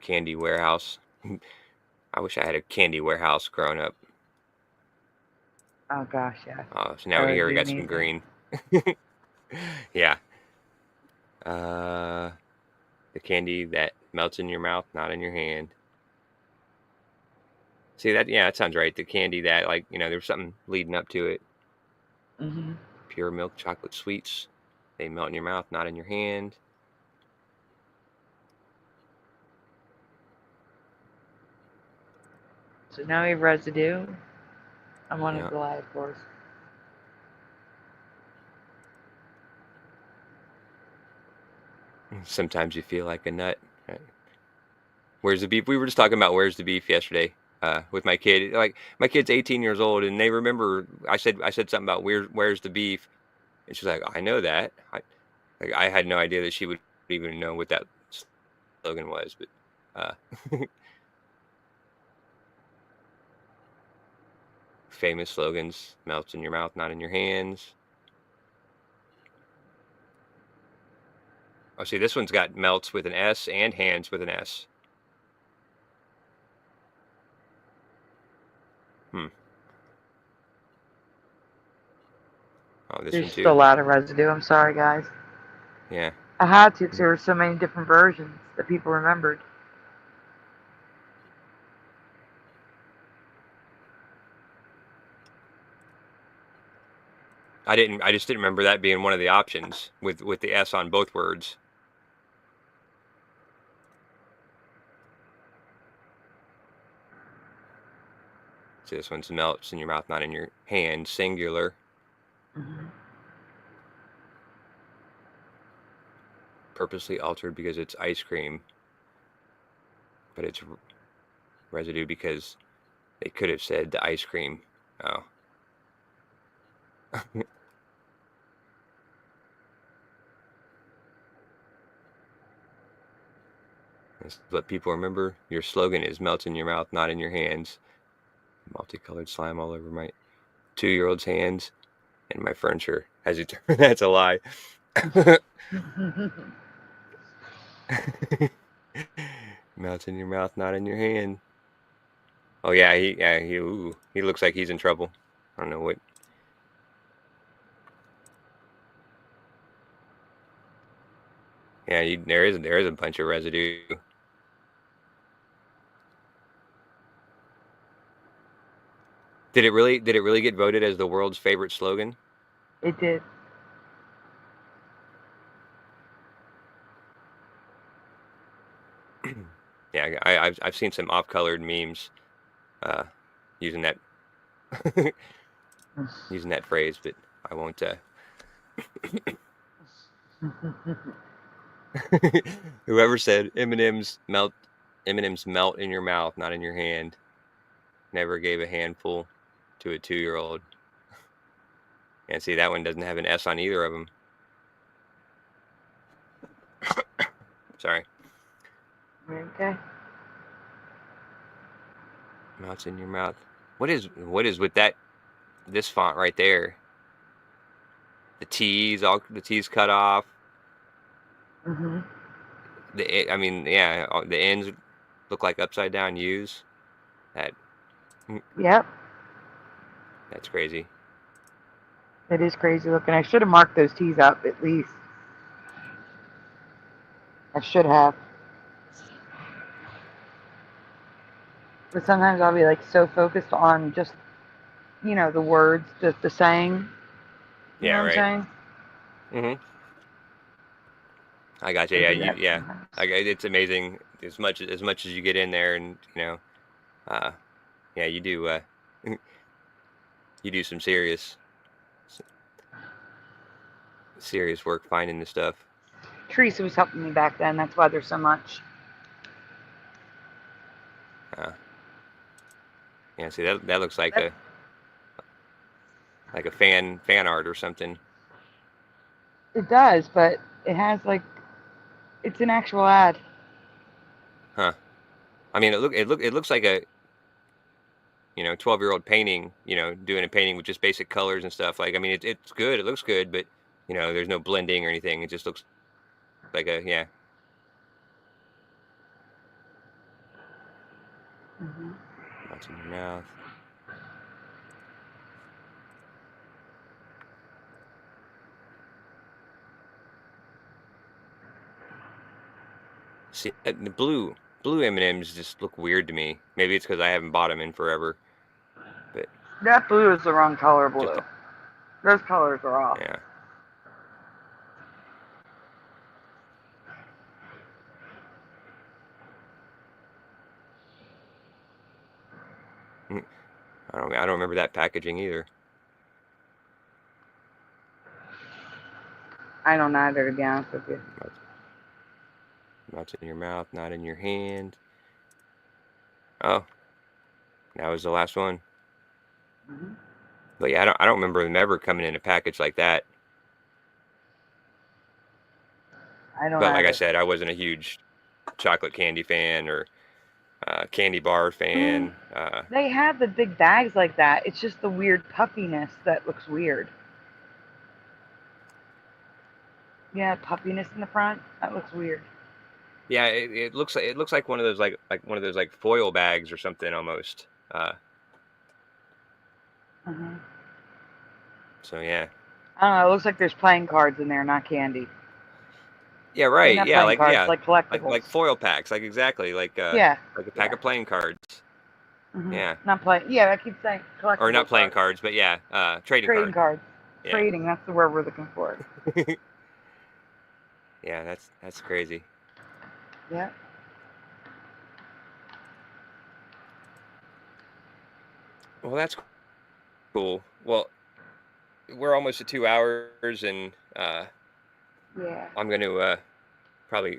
Candy warehouse. I wish I had a candy warehouse growing up.
Oh gosh, yeah.
Oh, so now here we got some green. Yeah. The candy that melts in your mouth, not in your hand. See that? Yeah, that sounds right. The candy that, like, there's something leading up to it.
Mm-hmm.
Pure milk chocolate sweets. They melt in your mouth, not in your hand.
So now we have residue. I'm on a delay, of course.
Sometimes you feel like a nut. Right? Where's the beef? We were just talking about where's the beef yesterday with my kid. Like, my kid's 18 years old, and they remember I said something about where's the beef, and she's like, I know that. I had no idea that she would even know what that slogan was, but famous slogans. Melts in your mouth, not in your hands. Oh, see, this one's got melts with an S and hands with an S. Oh, this
There's
one too.
still a lot of residue. I'm sorry, guys.
Yeah.
I had to because there were so many different versions that people remembered.
I just didn't remember that being one of the options with the S on both words. See, this one's melts in your mouth, not in your hand, singular. Purposely altered because it's ice cream, but it's residue because they could have said the ice cream. Oh. This is what people remember. Your slogan is melts in your mouth, not in your hands. Multicolored slime all over my 2-year-old's hands and my furniture. Has it turned? That's a lie. Melts in your mouth, not in your hand. Oh yeah, he looks like he's in trouble. I don't know what. Yeah, there is a bunch of residue. Did it really get voted as the world's favorite slogan?
It did.
Yeah, I've seen some off-colored memes using that using that phrase, but I won't. Whoever said M&Ms melt in your mouth, not in your hand, never gave a handful to a 2-year-old. And see, that one doesn't have an S on either of them. Sorry.
Okay.
Melts in your mouth. What is with this font right there? The T's cut off. I mean, yeah, the ends look like upside down U's.
Yep.
That's crazy.
It is crazy looking. I should have marked those T's up at least. I should have. But sometimes I'll be like so focused on just, the words, the saying. You know what I'm saying?
I got you. Yeah, it's amazing as much as you get in there, and you do you do some serious work finding the stuff.
Teresa was helping me back then. That's why there's so much.
Yeah, see that looks like a fan art or something.
It does, but it has it's an actual ad.
Huh. I mean, it looks like a 12-year-old painting, doing a painting with just basic colors and stuff. Like, I mean, it's good. It looks good, but there's no blending or anything. It just looks like a Melts in your mouth. See, the blue M&Ms just look weird to me. Maybe it's because I haven't bought them in forever. But
that blue is the wrong color blue. Those colors are off.
Yeah. I don't remember that packaging either.
I don't either, to be honest with you.
Melts in your mouth, not in your hand. Oh, that was the last one. But yeah, I don't remember them ever coming in a package like that.
I don't.
But like I said, I wasn't a huge chocolate candy fan or candy bar fan.
They have the big bags like that. It's just the weird puffiness that looks weird. Yeah, puffiness in the front. That looks weird.
Yeah, it looks like one of those like one of those like foil bags or something almost. So yeah.
I don't know. It looks like there's playing cards in there, not candy.
Yeah, right.
Not
Yeah,
playing cards, like collectibles.
like foil packs, like exactly, like
yeah,
like a pack of playing cards. Yeah.
Not playing. Yeah, I keep saying collectible.
Or not playing cards, but yeah, trading
cards.
Yeah.
Trading. That's the word we're looking for.
Yeah, that's crazy.
Yeah.
Well, that's cool. Well, we're almost at 2 hours, and
yeah,
I'm going to probably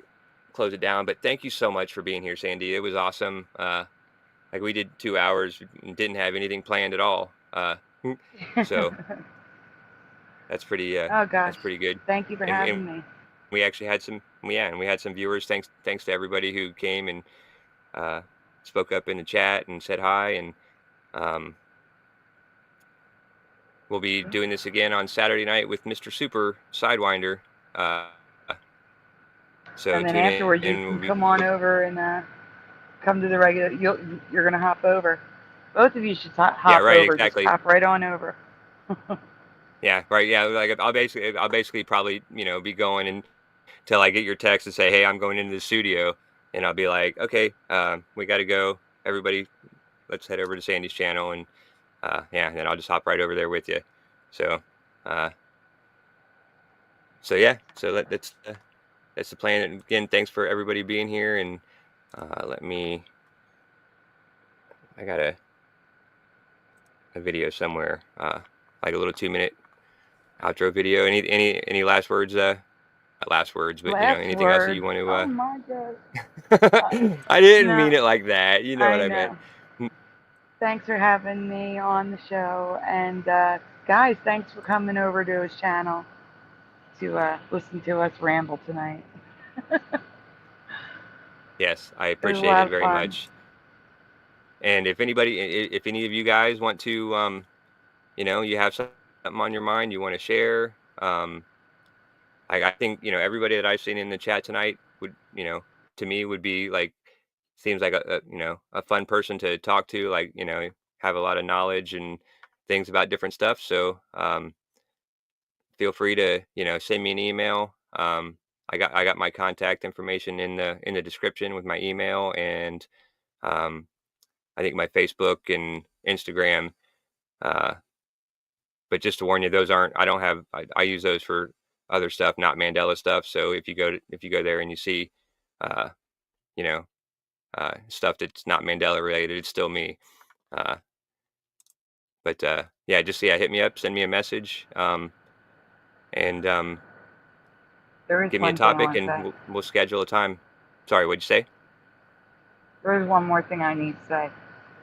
close it down. But thank you so much for being here, Sandy. It was awesome. Like we did 2 hours and didn't have anything planned at all. So that's pretty.
oh gosh,
that's pretty good.
Thank you for having me.
We actually had some. Yeah, and we had some viewers. Thanks to everybody who came and spoke up in the chat and said hi. And we'll be doing this again on Saturday night with Mr. Super Sidewinder. So
and then
tune
afterwards,
in.
you can come on over and come to the regular. You're gonna hop over. Both of you should hop over.
Exactly.
Just hop right on over.
Yeah, right. Yeah, like I'll basically probably be going until I get your text and say, hey, I'm going into the studio, and I'll be like, okay, we got to go. Everybody, let's head over to Sandy's channel, and yeah, and then I'll just hop right over there with you. So, yeah, so that's the plan. And again, thanks for everybody being here, and I got a video somewhere, like a little 2-minute outro video. Any last words? Not last words, but anything else that you want to?
Oh my God.
I didn't mean it like that. You know what I meant.
Thanks for having me on the show, and guys, thanks for coming over to his channel to listen to us ramble tonight.
Yes, I appreciate it very much. And if any of you guys want to, you have something on your mind you want to share, I think everybody that I've seen in the chat tonight would, to me would be like, seems like a fun person to talk to, like have a lot of knowledge and things about different stuff. So feel free to send me an email. I got my contact information in the description with my email, and I think my Facebook and Instagram. But just to warn you, those aren't. I use those for other stuff, not Mandela stuff. So if you go there and you see, stuff that's not Mandela related, it's still me. But yeah, hit me up, send me a message, and give me a topic, and we'll schedule a time. Sorry, what'd you say?
There's one more thing I need to say.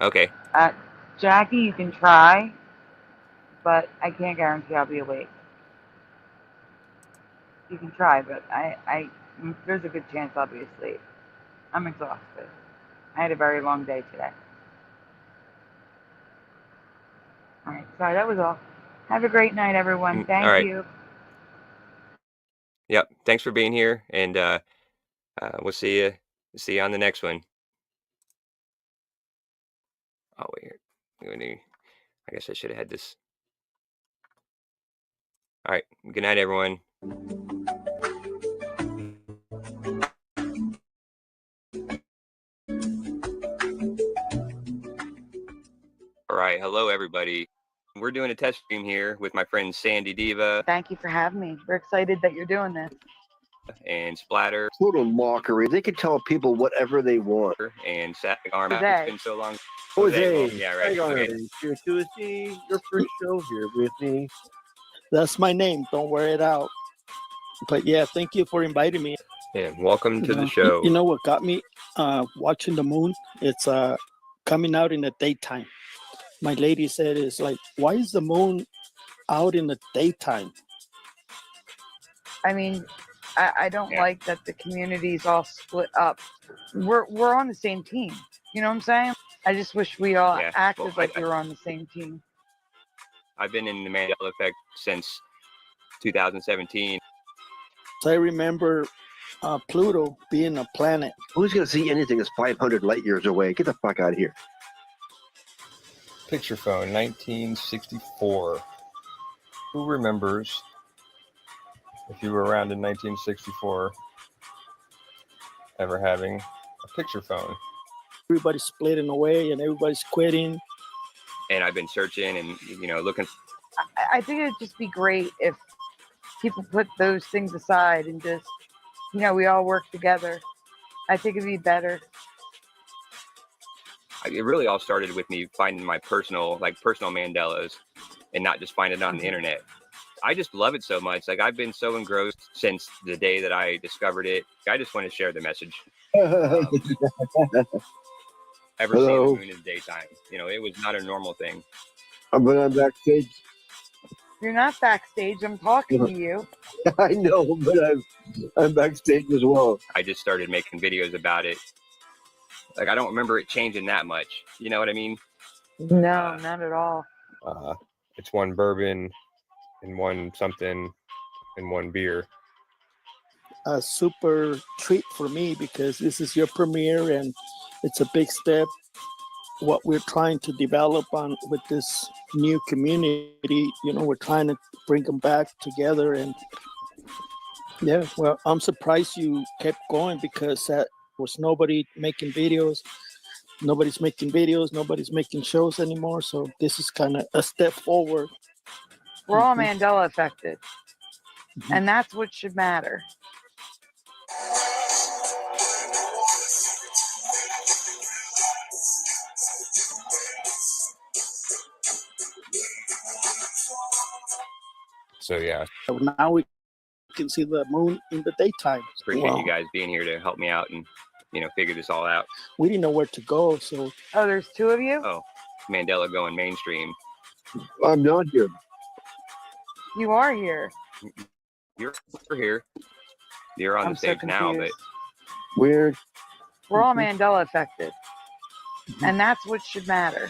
Okay.
Jackie, you can try, but I can't guarantee I'll be awake. You can try, but there's a good chance I'll be asleep. I'm exhausted. I had a very long day today. All right, sorry, that was all. Have a great night, everyone. Thank you.
Yep, thanks for being here, and we'll see you on the next one. Oh wait, I guess I should have had this. All right, good night, everyone. All right, hello everybody. We're doing a test stream here with my friend Sandy Diva.
Thank you for having me. We're excited that you're doing this.
And Splatter.
Total mockery. They can tell people whatever they want.
And Sagarma.
Jose.
It's been so long.
Jose.
Well, yeah, right. Okay.
Here to see your first show here with me.
That's my name. Don't wear it out. But yeah, thank you for inviting me.
Yeah, welcome to the show.
You know what got me watching the moon? It's coming out in the daytime. My lady said, it's like, why is the moon out in the daytime?
I mean, I don't like that the community's all split up. We're on the same team. You know what I'm saying? I just wish we all acted like we were on the same team.
I've been in the Mandela effect since 2017.
I remember Pluto being a planet.
Who's going to see anything that's 500 light years away? Get the fuck out of here.
Picture phone, 1964. Who remembers, if you were around in 1964, ever having a picture phone?
Everybody's splitting away and everybody's quitting.
And I've been searching and, looking.
I think it'd just be great if people put those things aside and just, we all work together. I think it'd be better.
It really all started with me finding my personal Mandelas and not just finding it on the internet. I just love it so much. Like, I've been so engrossed since the day that I discovered it. I just want to share the message. Ever seeing the moon in the daytime. It was not a normal thing.
I'm backstage.
You're not backstage. I'm talking to you.
I know, but I'm backstage as well.
I just started making videos about it. Like, I don't remember it changing that much. You know what I mean?
No, not at all.
It's one bourbon and one something and one beer.
A super treat for me because this is your premiere and it's a big step. What we're trying to develop on with this new community, we're trying to bring them back together. And yeah, well, I'm surprised you kept going because that was nobody making videos. Nobody's making videos. Nobody's making shows anymore. So this is kind of a step forward.
We're all Mandela affected. And that's what should matter.
So yeah.
So now we can see the moon in the daytime.
Appreciate you guys being here to help me out and figure this all out.
We didn't know where to go, so.
Oh, there's two of you?
Oh, Mandela going mainstream.
I'm not here.
You are here.
You're here. You're on the stage now, but
we're
all Mandela affected. And that's what should matter.